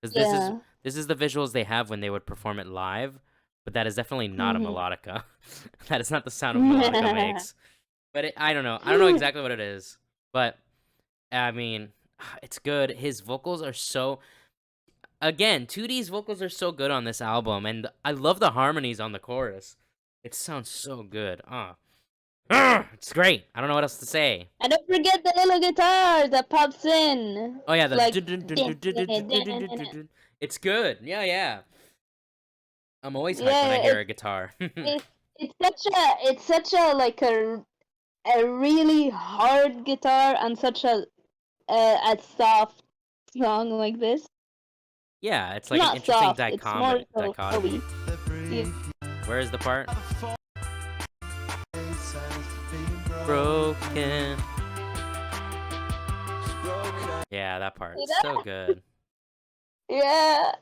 Because Yeah. this is the visuals they have when they would perform it live, but that is definitely not a Mhm. melodica. That is not the sound a melodica makes. But I don't know. I don't know exactly what it is. But I mean, it's good. His vocals are so. Again, 2D's vocals are so good on this album, and I love the harmonies on the chorus. It sounds so good. It's great. I don't know what else to say. And don't forget the little guitar that pops in. Oh yeah, the Like, it's good. Yeah, yeah. I'm always hyped when I yeah, hear a guitar. it's such a like a really hard guitar and such a soft song like this. Yeah, it's like an Not interesting soft, it's more so dichotomy. Yeah. Where is the part? Broken. Yeah, that part. See that? So good. Yeah.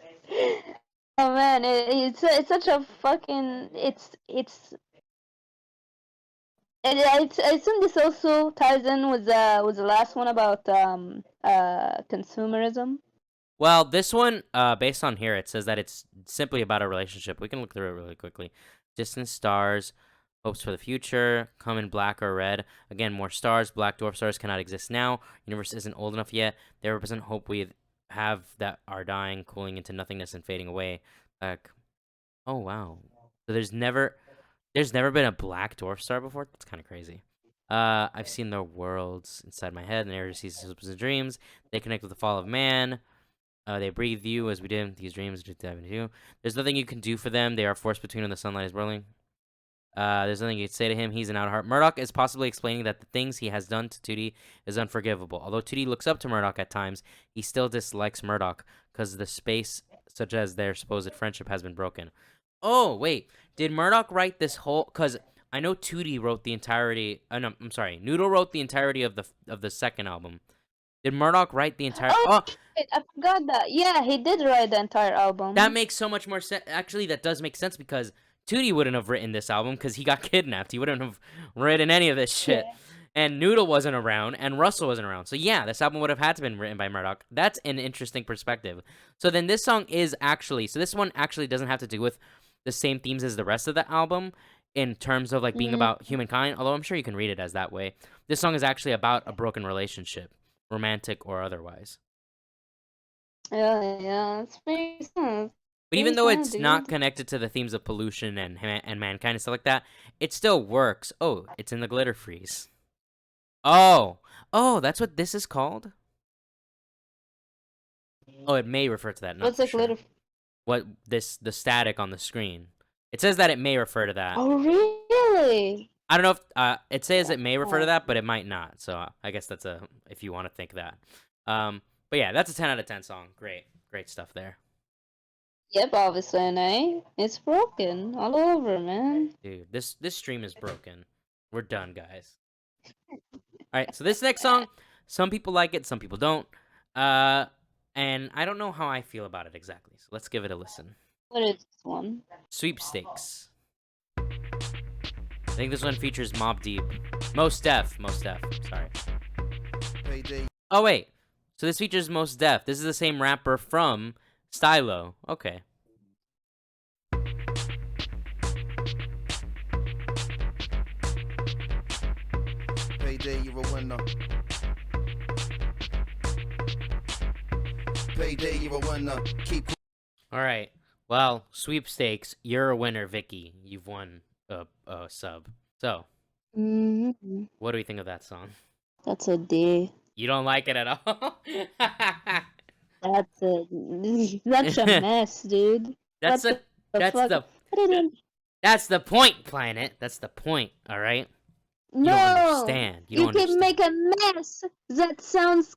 Oh man, it's such a fucking and I assume this also ties in with the last one about consumerism. Well, this one, based on here, it says that it's simply about a relationship. We can look through it really quickly. Distant stars, hopes for the future, come in black or red. Again, more stars. Black dwarf stars cannot exist now. Universe isn't old enough yet. They represent hope we have that are dying, cooling into nothingness and fading away. Like, oh wow. So there's never been a black dwarf star before. That's kind of crazy. I've seen the worlds inside my head, and never sees hopes and dreams. They connect with the fall of man. They breathe you as we did these dreams. There's nothing you can do for them. They are forced between when the sunlight is whirling. There's nothing you can say to him. He's an out of heart. Murdoch is possibly explaining that the things he has done to 2D is unforgivable. Although 2D looks up to Murdoch at times, he still dislikes Murdoch because the space, such as their supposed friendship, has been broken. Oh, wait. Did Murdoch write this whole... Because I know 2D wrote the entirety... no, I'm sorry. Noodle wrote the entirety of the second album. Did Murdoch write the entire... Oh, shit, I forgot that. Yeah, he did write the entire album. That makes so much more sense. Actually, that does make sense because 2D wouldn't have written this album because he got kidnapped. He wouldn't have written any of this shit. Yeah. And Noodle wasn't around, and Russell wasn't around. So yeah, this album would have had to been written by Murdoch. That's an interesting perspective. So then this song is actually... So this one actually doesn't have to do with the same themes as the rest of the album in terms of like being about humankind, although I'm sure you can read it as that way. This song is actually about a broken relationship, romantic or otherwise. Yeah, it's pretty sad. But even Pretty though sad, it's dude. not connected to the themes of pollution and mankind and stuff like that, it still works. Oh, it's in the glitter freeze. Oh, that's what this is called? Oh, it may refer to that. Not What's like sure. little? What the static on the screen. It says that it may refer to that. Oh, really? I don't know if it says it may refer to that, but it might not. So I guess that's if you want to think that. But yeah, that's a 10 out of 10 song. Great stuff there. Yep, obviously, it's broken all over, man. Dude, this stream is broken. We're done, guys. All right, so this next song, some people like it, some people don't. And I don't know how I feel about it exactly. So let's give it a listen. What is this one? Sweepstakes. I think this one features Mobb Deep. Mos Def. Sorry. Oh wait. So this features Mos Def. This is the same rapper from Stylo. Okay. Payday, you're a winner. Payday, you're a winner. Keep. All right. Well, sweepstakes. You're a winner, Vicky. You've won a sub. So, what do we think of that song? That's a D. You don't like it at all? That's a mess, dude. That's What that's the point, Planet. That's the point. All right. You No, don't understand. You don't can understand. make a mess that sounds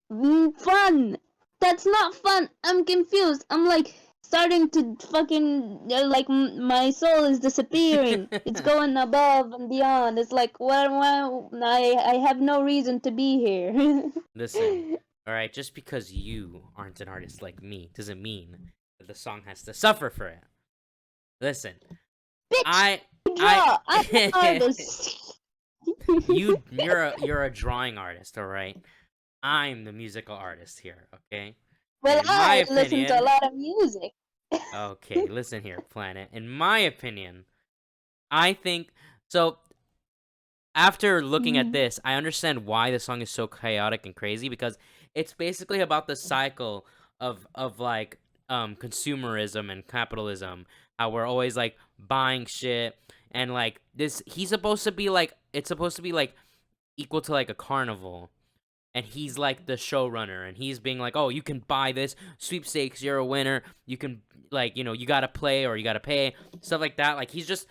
fun. That's not fun. I'm confused. I'm like starting to fucking like my soul is disappearing. It's going above and beyond. It's like I have no reason to be here. Listen. All right. Just because you aren't an artist like me doesn't mean that the song has to suffer for it. Listen. Bitch, I'm an artist. You're a drawing artist, all right? I'm the musical artist here, okay? Well, In my I listen to a lot of music. Okay, listen here, Planet. In my opinion, I think so. after looking at Mhm. this, I understand why the song is so chaotic and crazy, because it's basically about the cycle of like consumerism and capitalism. How we're always like buying shit, and like this, he's supposed to be like, it's supposed to be like equal to like a carnival, and he's like the showrunner, and he's being like, oh, you can buy this sweepstakes, you're a winner, you can, like, you know, you gotta play or you gotta pay, stuff like that. Like, he's just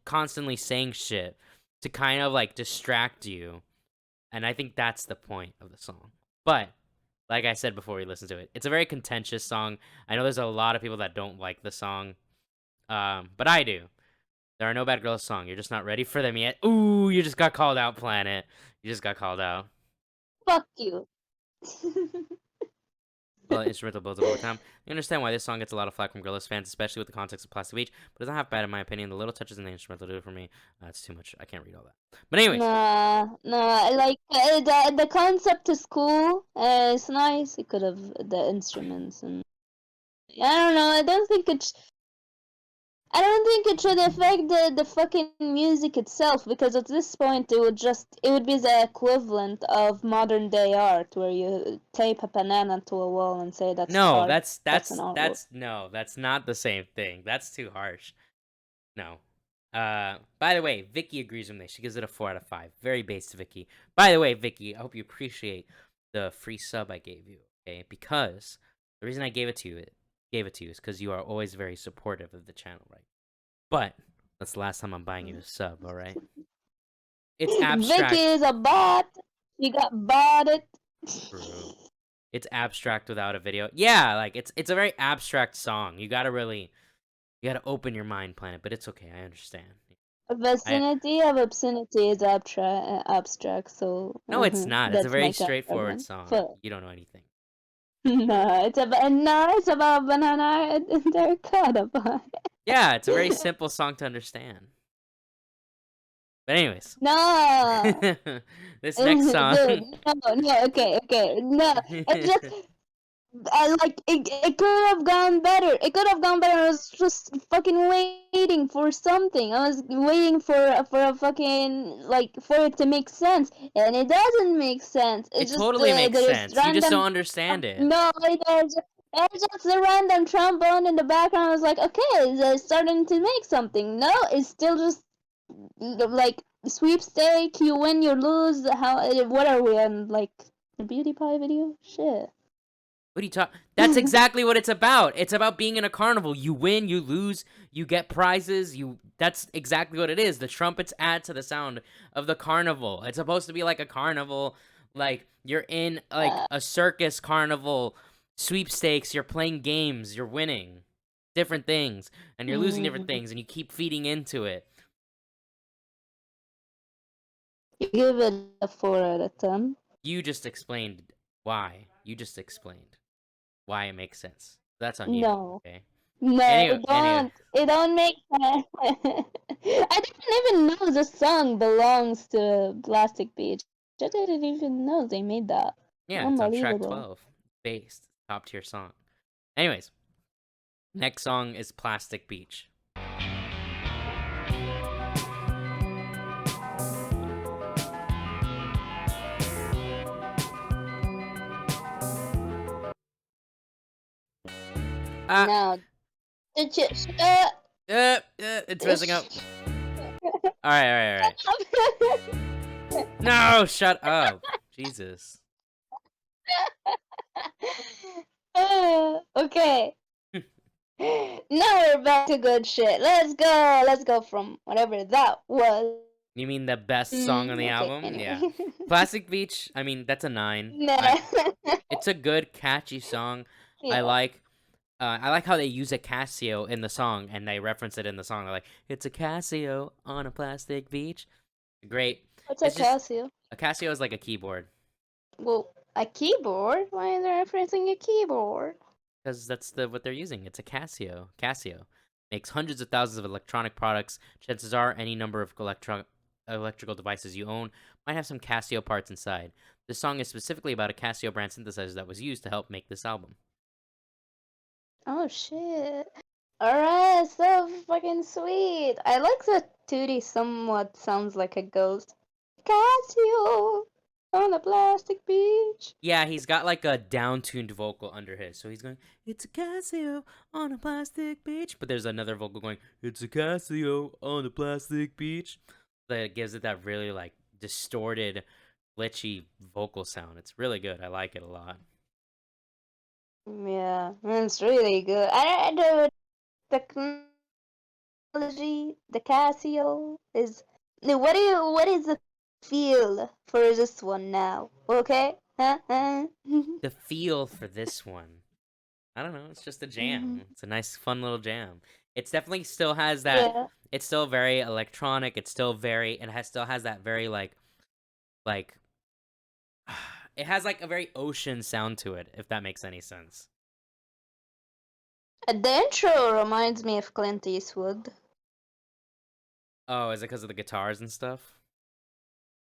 constantly saying shit to kind of like distract you, and I think that's the point of the song. But like I said before we listened to it, it's a very contentious song. I know there's a lot of people that don't like the song, but I do. There are no bad girls song. You're just not ready for them yet. Ooh, you just got called out, Planet. You just got called out. Fuck you. Well, instrumental builds up over time. You understand why this song gets a lot of flack from Gorillaz fans, especially with the context of Plastic Beach, but it's not half bad in my opinion. The little touches in the instrumental do it for me. It's too much. I can't read all that. But anyways, Nah, like the concept is cool. It's nice. It could have the instruments and I don't know. I don't think it should affect the fucking music itself, because at this point it would be the equivalent of modern day art where you tape a banana to a wall and say that's no, art. That's an artwork. no, that's not the same thing. That's too harsh. No. By the way, Vicky agrees with me. She gives it a 4 out of 5. Very based, Vicky. By the way, Vicky, I hope you appreciate the free sub I gave you. Okay, because the reason I gave it to you is because you are always very supportive of the channel, right? But that's the last time I'm buying you a sub. All right. It's abstract. Vicky is a bot. You got botted. True. It's abstract without a video. Yeah, like it's a very abstract song. You gotta open your mind, Planet. But it's okay. I understand. Vicinity of obscenity is abstract, so No, it's not. It's a that's very my straightforward argument. song. But You don't know anything. no, it's about banana and they're codified. Yeah, it's a very simple song to understand. But anyways, No, this next song. dude, no, okay, no, it's just I like it could have gone better. It could have gone better. I was just fucking waiting for something. I was waiting for a fucking like for it to make sense, and it doesn't make sense. It It's just totally makes there's sense. You just random. don't understand it. No, there's just a random trombone in the background. I was like, okay, they're starting to make something. No, it's still just like sweepstake. You win, you lose. What are we on, like a beauty pie video? Shit. What are you talking? That's exactly what it's about. It's about being in a carnival. You win, you lose, you get prizes. That's exactly what it is. The trumpets add to the sound of the carnival. It's supposed to be like a carnival, like you're in like a circus carnival sweepstakes. You're playing games. You're winning different things, and you're losing different things, and you keep feeding into it. You give it a 4 out of 10. You just explained why. You just explained why it makes sense. That's on you. No. Okay. No, Anyway, it don't make sense. I didn't even know the song belongs to Plastic Beach. I didn't even know they made that. Yeah, it's on track Unbelievable. 12. Based. Top tier song. Anyways. Next song is Plastic Beach. Now, it's messing up. Alright. No, shut up. Jesus. Okay. Now we're back to good shit. Let's go from whatever that was. You mean the best song on the okay, album? anyway. Yeah. Plastic Beach, I mean, that's a 9. Nah. It's a good, catchy song. Yeah. I like how they use a Casio in the song, and they reference it in the song. They're like, it's a Casio on a plastic beach. Great. What's a Casio? A Casio is like a keyboard. Well, a keyboard? Why are they referencing a keyboard? Because that's what they're using. It's a Casio. Casio makes hundreds of thousands of electronic products. Chances are any number of electrical devices you own might have some Casio parts inside. This song is specifically about a Casio brand synthesizer that was used to help make this album. Oh shit. Alright, so fucking sweet. I like Tootie somewhat sounds like a ghost. Casio on a plastic beach. Yeah, he's got like a down-tuned vocal under his, so he's going, "It's a Casio on a plastic beach," but there's another vocal going, "It's a Casio on a plastic beach," that gives it that really like distorted, glitchy vocal sound. It's really good. I like it a lot. Yeah, it's really good. I the technology, the Casio is. What is the feel for this one now? Okay, huh? The feel for this one, I don't know. It's just a jam. It's a nice, fun little jam. It's definitely still has that. Yeah. It's still very electronic. It's still very. It has still has that very like. It has like a very ocean sound to it, if that makes any sense. The intro reminds me of Clint Eastwood. Oh, is it because of the guitars and stuff?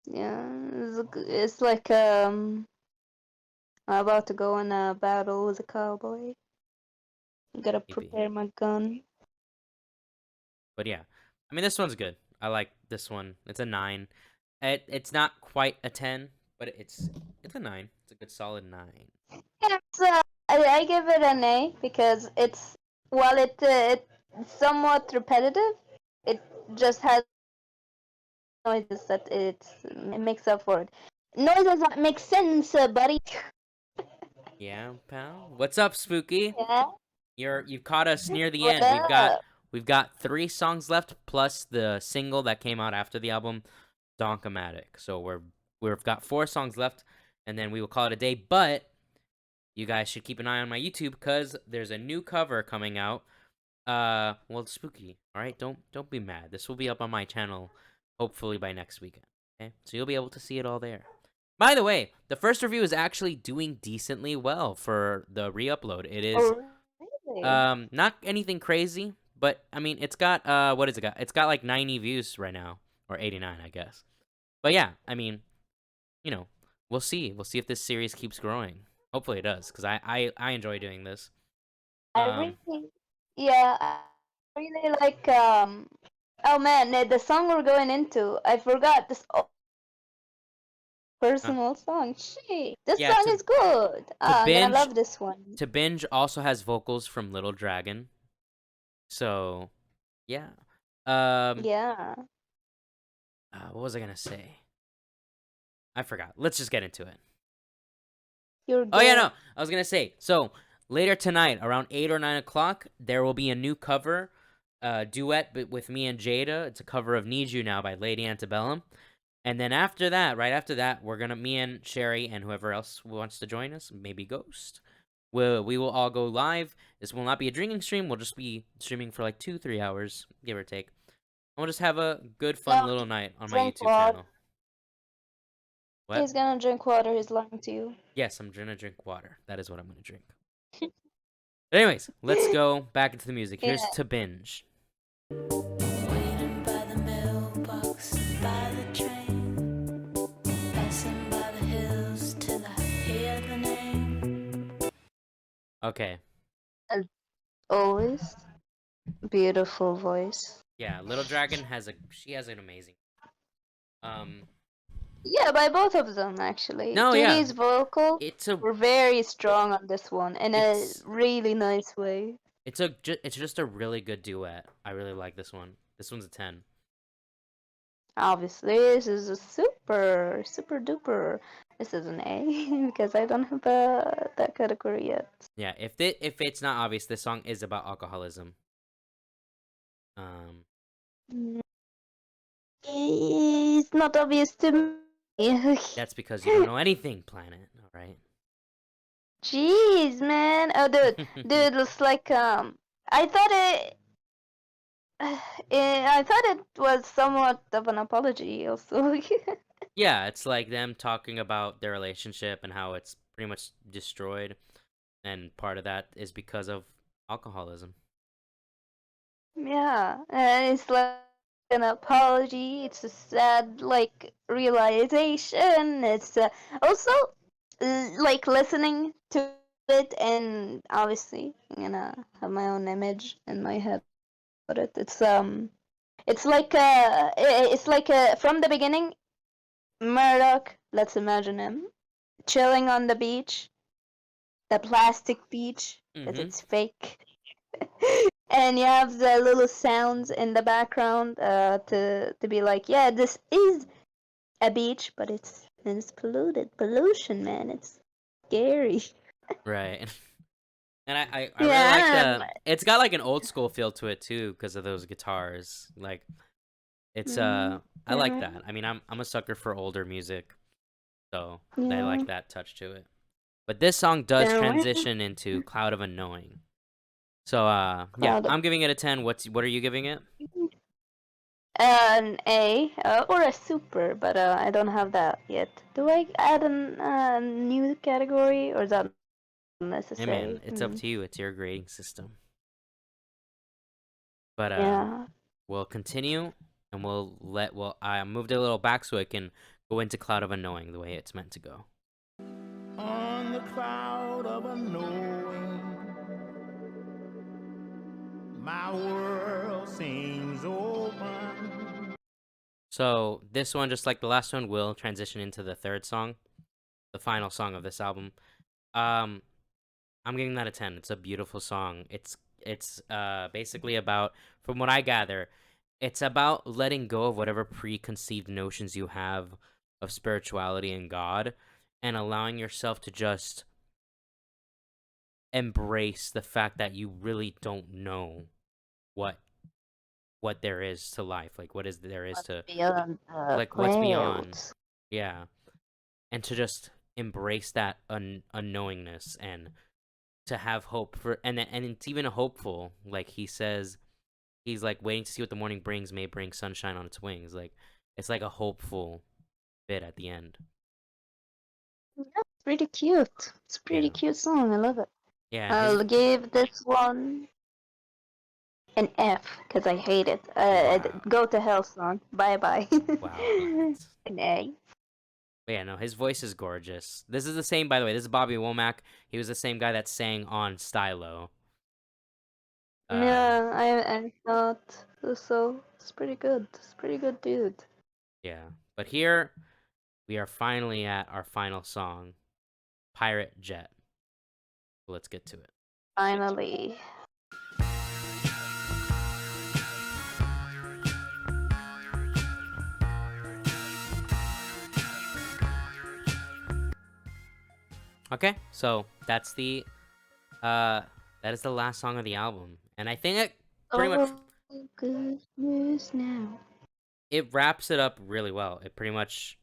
Yeah, it's like I'm about to go in a battle with a cowboy. Gotta Maybe. prepare my gun. But yeah, I mean this one's good. I like this one. It's a 9. It's not quite a 10, but it's a 9. It's a good solid 9. It's I give it an A because it's while it's somewhat repetitive, it just has noises that it makes up for it. Noises that make sense, buddy. Yeah, pal. What's up, Spooky? Yeah. You've caught us near the What end. up? We've got 3 songs left plus the single that came out after the album, Donkomatic. So we've got 4 songs left, and then we will call it a day. But you guys should keep an eye on my YouTube because there's a new cover coming out. Well, it's Spooky. All right, don't be mad. This will be up on my channel hopefully by next weekend. Okay, so you'll be able to see it all there. By the way, the first review is actually doing decently well for the re-upload. It is Oh, really? not anything crazy, but I mean it's got what has it got? It's got like 90 views right now, or 89, I guess. But yeah, I mean, you know, we'll see. We'll see if this series keeps growing. Hopefully it does, because I enjoy doing this. I really, yeah, I really like Oh man, the song we're going into, I forgot this personal song. Shit, this Yeah, song is good. I'm gonna binge love this one. to binge also has vocals from Little Dragon. So, yeah. Yeah. What was I gonna say? I forgot. Let's just get into it. You're Oh yeah, good. no. I was gonna say. So later tonight, around 8 or 9 o'clock, there will be a new cover, duet with me and Jada. It's a cover of "Need You Now" by Lady Antebellum. And then after that, right after that, me and Sherry and whoever else wants to join us, maybe Ghost. We will all go live. This will not be a drinking stream. We'll just be streaming for like 2-3 hours, give or take. And we'll just have a good, fun No, little night on my drink YouTube water. channel. What? He's gonna drink water. He's lying to you. Yes, I'm gonna drink water. That is what I'm gonna drink. But anyways, let's go back into the music. Here's Yeah. To Binge. Waiting by the mailbox, by the train, passing by the hills till I hear the name. Okay. As always, beautiful voice. Yeah, Little Dragon has an amazing. Yeah, by both of them actually. No, yeah. Judy's vocal It's were very strong on this one in a It's- really nice way. it's just a really good duet. I really like this one. This one's a 10. Obviously, this is a super duper. This is an A because I don't have that category yet. Yeah, if it's not obvious, this song is about alcoholism. It's not obvious to me. That's because you don't know anything, Planet. All right. Jeez, man. Oh, dude, it's like I thought I thought it was somewhat of an apology, also. Yeah, it's like them talking about their relationship and how it's pretty much destroyed, and part of that is because of alcoholism. Yeah, and it's like an apology. It's a sad, like, realization. It's also like listening to it, and obviously, I'm gonna have my own image in my head about it. It's like from the beginning, Murdoch. Let's imagine him chilling on the beach, the plastic beach, because Mm-hmm. it's fake. And you have the little sounds in the background to be like, yeah, this is a beach, but it's pollution, man. It's scary. Right. And I really like Yeah, it's got like an old school feel to it too because of those guitars. Like it's I like yeah, that. I mean, I'm a sucker for older music, so I yeah. like that touch to it. But this song does Yeah. transition into Cloud of Unknowing. So yeah, Cloud of I'm giving it a 10. What are you giving it? an A or a super, but I don't have that yet. Do I add a new category or is that Hey man, necessary? it's up to you. It's your grading system. But Yeah. we'll continue and I moved it a little back so I can go into Cloud of Unknowing the way it's meant to go. On the cloud of unknowing, my world seems open. So this one, just like the last one, will transition into the third song, the final song of this album. Um, I'm giving that a 10. It's a beautiful song. It's basically about, from what I gather, it's about letting go of whatever preconceived notions you have of spirituality and God, and allowing yourself to just embrace the fact that you really don't know what there is to life, like what is there is to Beyond like what's beyond. clouds. Yeah, and to just embrace that unknowingness and to have hope for, and it's even hopeful. Like he says, he's like waiting to see what the morning brings, may bring sunshine on its wings. Like it's like a hopeful bit at the end. Yeah, it's pretty cute. It's a pretty Yeah, cute song. I love it. yeah, and his I'll give this one an F because I hate it. wow, Go to hell song. Bye bye. wow, what? An A. But yeah, no, his voice is gorgeous. This is the same, by the way. This is Bobby Womack. He was the same guy that sang on Stylo. Yeah, I thought so. It's pretty good. It's pretty good, dude. Yeah, but here we are finally at our final song, Pirate Jet. Let's get to it. Finally. Okay, so that's that is the last song of the album, and I think it pretty much Good news now. it wraps it up really well. It pretty much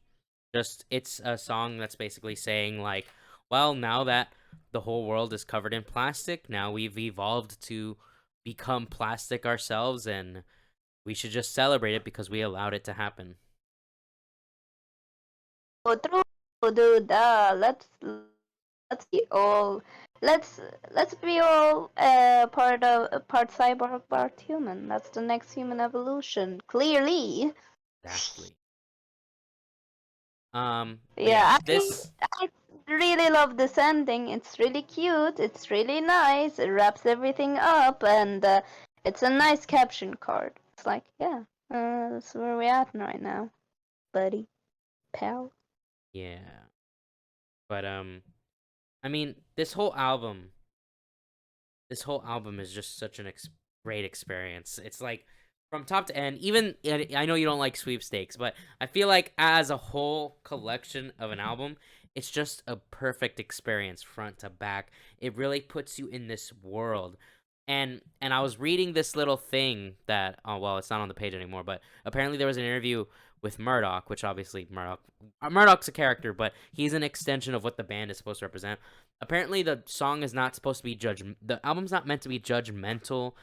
just it's a song that's basically saying like, well, now that the whole world is covered in plastic, now we've evolved to become plastic ourselves, and we should just celebrate it because we allowed it to happen. Oh, true, dude. Let's be all let's be all part cyborg, part human. That's the next human evolution. Clearly. Exactly. But yeah, Yeah, this I really love this ending. It's really cute. It's really nice. It wraps everything up, and it's a nice caption card. It's like, yeah, that's where we're at right now, buddy, pal. yeah. But I mean, this whole album is just such an great experience. It's like from top to end. Even I know you don't like sweepstakes, but I feel like as a whole collection of an album, it's just a perfect experience front to back. It really puts you in this world. And I was reading this little thing that, oh well, it's not on the page anymore, but apparently there was an interview with Murdoch, which obviously Murdoch's a character, but he's an extension of what the band is supposed to represent. Apparently the song is not supposed to be the album's not meant to be judgmental,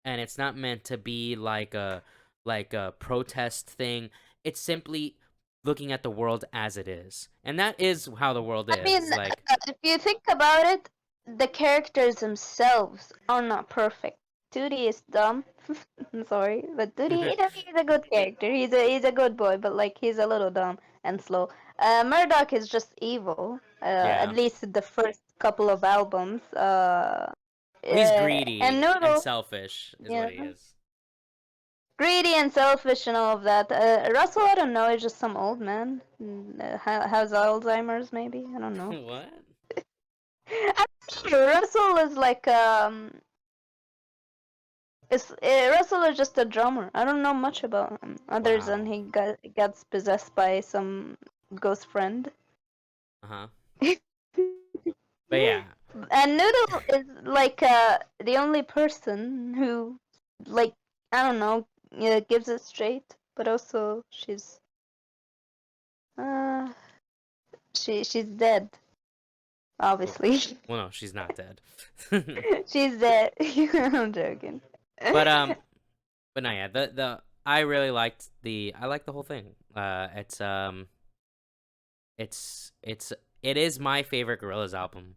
and it's not meant to be like a protest thing. It's simply looking at the world as it is, and that is how the world I mean, is. Like, if you think about it, the characters themselves are not perfect. Tootie is dumb. I'm sorry, but Tootie, he's a good character. He's a good boy, but like he's a little dumb and slow. Murdoch is just evil. At yeah, least the first couple of albums. he's And greedy and Noodle, selfish, is yeah, what he is. greedy and selfish and all of that. Russell, I don't know, is just some old man. Has Alzheimer's, maybe? I don't know. What? I don't know, Russell is like Russell is just a drummer. I don't know much about him other than Wow. he gets possessed by some ghost friend. Uh-huh. But yeah. And Noodle is like the only person who, like, I don't know, gives it straight, but also uh she's dead, obviously. Well, no, she's not dead. She's dead. I'm joking. But but no, yeah, I really liked I liked the whole thing. It's it is my favorite Gorillaz album,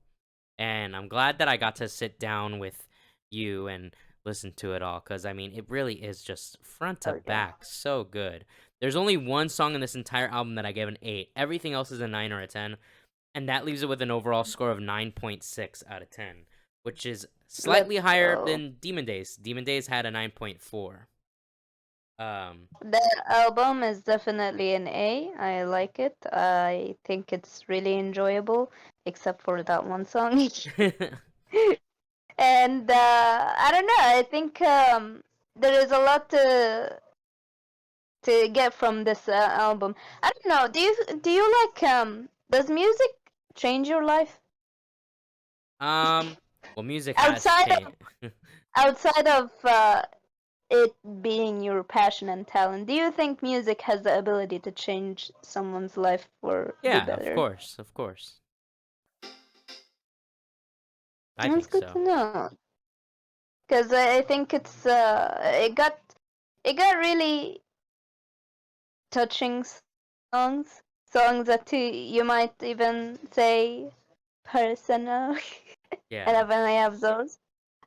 and I'm glad that I got to sit down with you and listen to it all, because I mean, it really is just front to Oh, yeah. back so good. There's only one song in this entire album that I gave an 8. Everything else is a 9 or a 10, and that leaves it with an overall score of 9.6 out of 10, which is slightly Let's higher go. than Demon Days. Demon Days had a 9.4. The album is definitely an A. I like it. I think it's really enjoyable, except for that one song. And I don't know. I think there is a lot to get from this album. I don't know. Do you like does music change your life well, music has outside of changed. outside of it being your passion and talent? Do you think music has the ability to change someone's life for the Yeah, of better? course, of course. I That's think good to so. know. Because I think it got really touching songs that you might even say personal. I Yeah. definitely have those.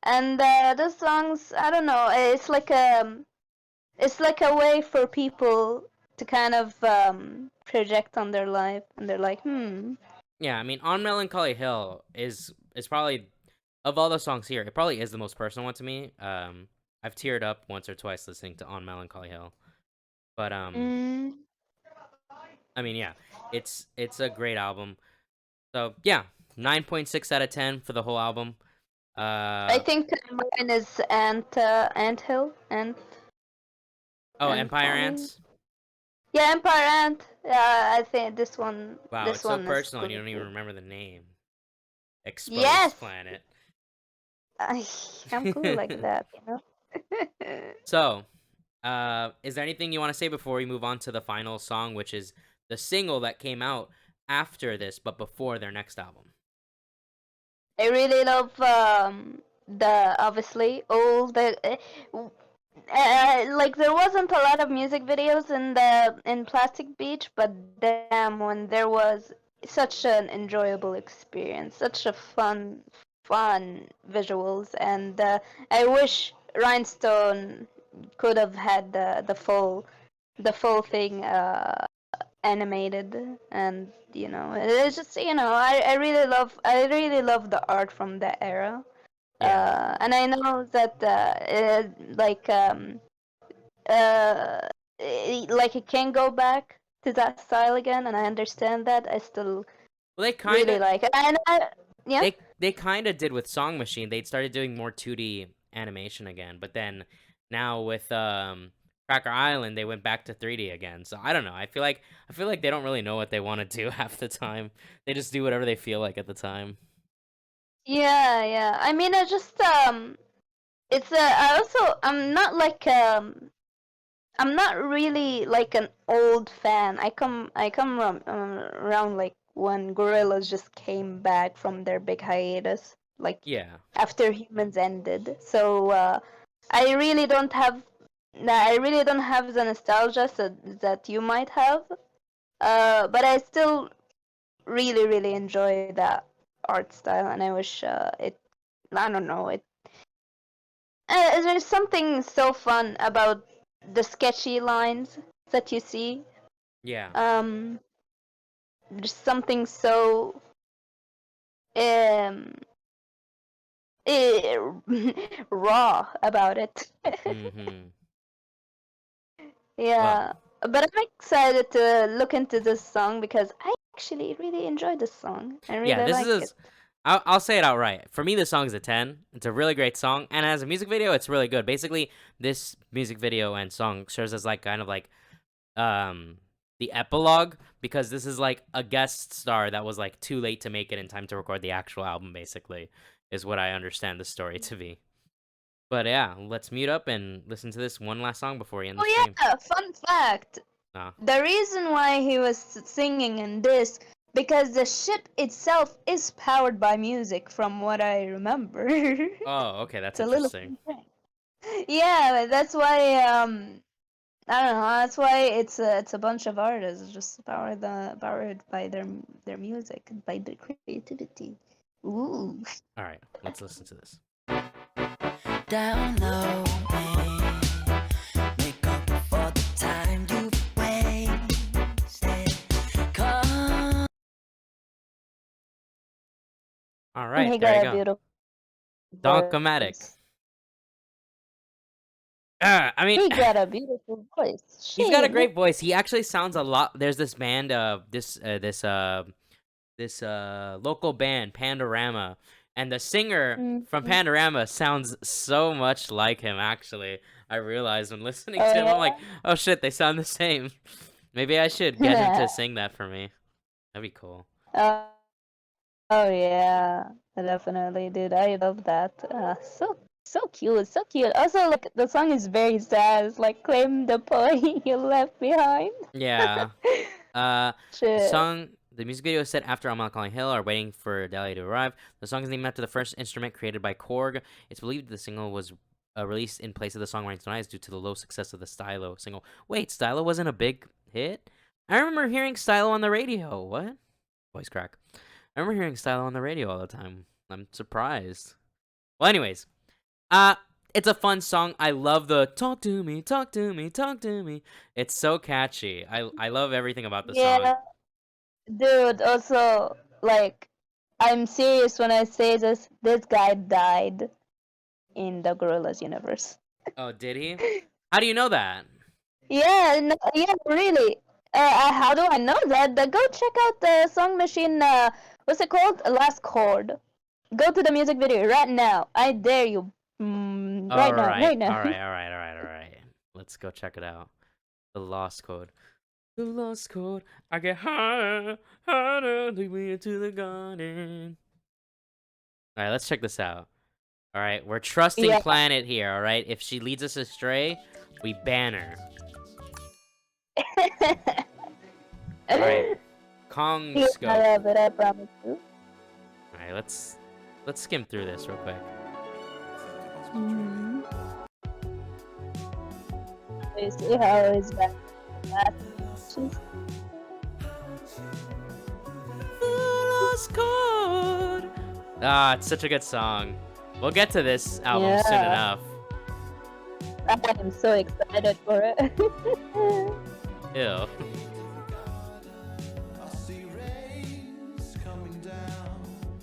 And those songs, I don't know, it's like a way for people to kind of project on their life, and they're like, Yeah, I mean, On Melancholy Hill is probably, of all the songs here, it probably is the most personal one to me. I've teared up once or twice listening to On Melancholy Hill. But mm. I mean, yeah, it's a great album. So, yeah, 9.6 out of 10 for the whole album. I think mine is Ant Hill, Oh, Ant Empire Colony. Ants? Yeah, Empire Ant. I think this one Wow, this it's so one is personal and you good don't even too. remember the name. Yes, Exposed Planet. I, I'm cool like that, you know. So, is there anything you want to say before we move on to the final song, which is the single that came out after this, but before their next album? I really love the obviously all the like there wasn't a lot of music videos in Plastic Beach, but damn, when there was such an enjoyable experience, such a fun visuals, and I wish Rhinestone could have had the full thing animated, and it's just I really love the art from that era. Yeah. And I know that like uh like it can go back to that style again, and I understand that. I still Well, really like it, and yeah. they kind of did with Song Machine. They started doing more 2D animation again, but then now with Cracker Island, they went back to 3D again. So I don't know. I feel like they don't really know what they want to do half the time. They just do whatever they feel like at the time. Yeah. I mean, I just it's I'm not really like an old fan. I come around like when Gorillaz just came back from their big hiatus, like Yeah. after Humans ended. So I really don't have the nostalgia that you might have. But I still really enjoy that art style, and I wish it. I don't know it. There's something so fun about the sketchy lines that you see. Yeah. Um, there's something so um eh, raw about it. Mhm. Yeah, but I'm excited to look into this song because I actually really enjoy this song. I Yeah, really this like is. it. I'll say it outright. For me, this song's a 10. It's a really great song, and as a music video, it's really good. Basically, this music video and song serves as like kind of like um the epilogue because this is like a guest star that was like too late to make it in time to record the actual album. Basically, is what I understand the story to be. But yeah, let's mute up and listen to this one last song before we end the Oh stream. yeah, fun fact. Ah. The reason why he was singing in this because the ship itself is powered by music from what I remember. Oh, okay, that's It's a little interesting. fun fact. Yeah, that's why I don't know. That's why it's a bunch of artists just powered by their music, by their creativity. Ooh. All right, let's listen to this. Down low, make up for the time you wasted. Come. All right, He there got you a go. beautiful Donkomatic. voice. I mean, He got a beautiful voice. he's got a Shit. great voice. He actually sounds a lot. There's this band, this local band, Pandorama, and the singer from Mhm. Pandorama sounds so much like him. Actually, I realized when listening Oh to him, I'm like, yeah. oh shit, they sound the same. Maybe I should get him to sing that for me. That'd be cool. Oh, oh yeah, definitely, dude. I love that. So cute, so cute. Also, like the song is very sad. It's like claim the boy you left behind. Yeah. The Shit. the music video is set after On Melancholy Hill are waiting for Dahlia to arrive. The song is named after the first instrument created by Korg. It's believed the single was released in place of the song Rain Stone Eyes due to the low success of the Stylo single. Wait, Stylo wasn't a big hit? I remember hearing Stylo on the radio. What? Voice crack. I remember hearing Stylo on the radio all the time. I'm surprised. Well, anyways, it's a fun song. I love the talk to me, talk to me, talk to me. It's so catchy. I love everything about the song. Yeah, dude. Also, like, I'm serious when I say this. This guy died in the Gorillaz universe. Oh, did he? How do you know that? Yeah, no, yeah, really. How do I know that? Go check out the Song Machine. What's it called? Last Chord. Go to the music video right now. I dare you. Right now, right now. All right. Let's go check it out. The Lost Code. The Lost Code. I get higher, harder, lead me into the garden. All right, let's check this out. All right, we're trusting Yeah. Planet here. All right, if she leads us astray, we ban her. All right, Kong Yeah, Scope. I love it. I promise you. All right, let's skim through this real quick. You see how he's back. Lost Chord. Ah, it's such a good song. We'll get to this album soon Yeah. enough. I am so excited for it. Ew.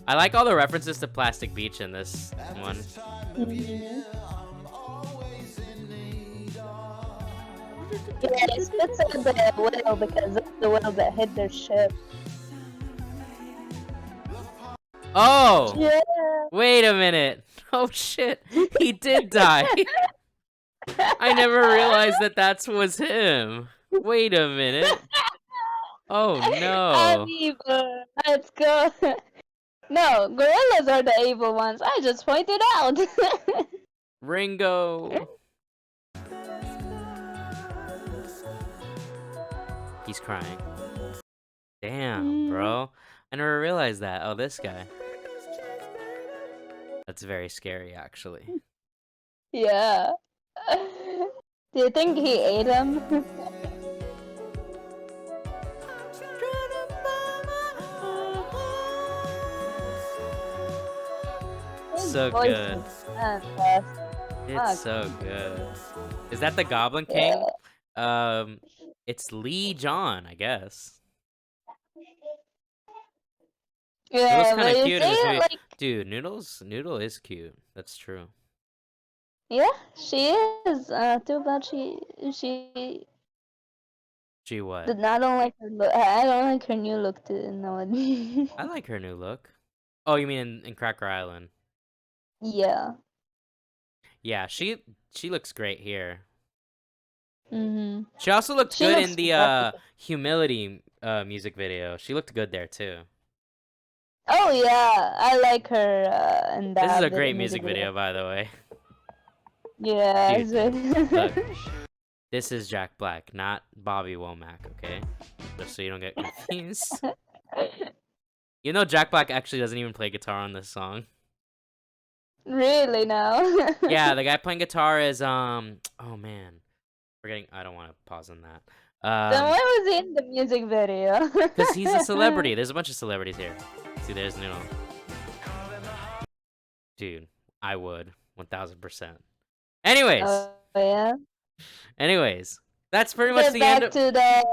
I like all the references to Plastic Beach in this one. Yeah, it's the whale because it's the whale that hit their ship. Oh! Yeah. Wait a minute. Oh shit. He did die. I never realized that was him. Wait a minute. Oh no. Evil. Let's go. No, gorillas are the evil ones. I just pointed out. Ringo. He's crying. Damn, bro. I never realized that. Oh, this guy. That's very scary, actually. Yeah. Do you think he ate him? So Voice good. is fantastic. It's so good. Is that the Goblin King? It's Lee John, I guess. He looks Yeah, kind but of you cute in this see, movie. like, Dude, Noodle is cute. That's true. yeah, she is. Too bad she She what? I don't like her look. I don't like her new look to no. I like her new look. Oh, you mean in Cracker Island? Yeah. Yeah, she looks great here. Mhm. She also looked She good looks in the wonderful. Humility music video. She looked good there too. Oh yeah, I like her in This is that a great music music video. video, by the way. Yeah. Dude, look. This is Jack Black, not Bobby Womack, okay? Just so you don't get confused. You know Jack Black actually doesn't even play guitar on this song. Really now? Yeah, the guy playing guitar is oh man. I don't want to pause on that. Then why was he in the music video? Because he's a celebrity. There's a bunch of celebrities here. See, there's dude, I would 1000%. Anyways, Oh yeah. that's pretty much Get the end back of. to the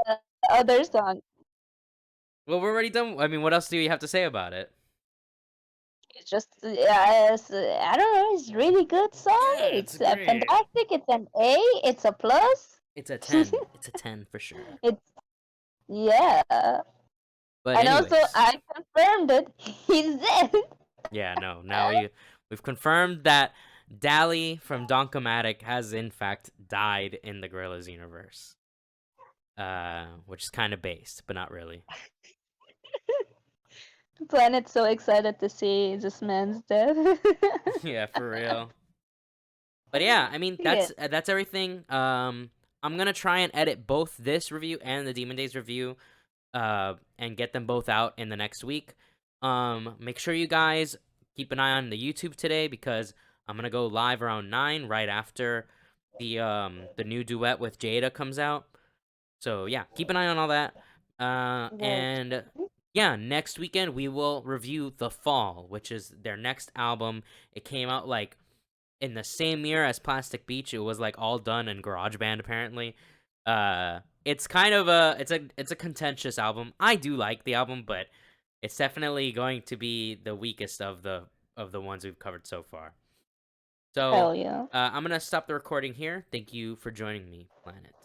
other song. Well, we're already done. I mean, what else do you have to say about it? It's just I don't know. It's a really good song. Yeah, It's great. fantastic. It's an A. It's a plus. It's a 10. It's a 10 for sure. It's yeah. But And anyways, also, I confirmed it. He's dead. yeah, no. Now we've confirmed that Dally from Donkomatic has in fact died in the Gorillaz universe. Which is kind of based, but not really. Planet's so excited to see this man's death. Yeah, for real. But yeah, I mean that's everything. I'm gonna try and edit both this review and the Demon Days review, and get them both out in the next week. Make sure you guys keep an eye on the YouTube today because I'm gonna go live around 9 right after the new duet with Jada comes out. So yeah, keep an eye on all that. And yeah, next weekend we will review The Fall, which is their next album. It came out like in the same year as Plastic Beach. It was like all done in GarageBand apparently. It's kind of it's a contentious album. I do like the album, but it's definitely going to be the weakest of the ones we've covered so far. So Hell yeah. I'm gonna stop the recording here. Thank you for joining me, Planet.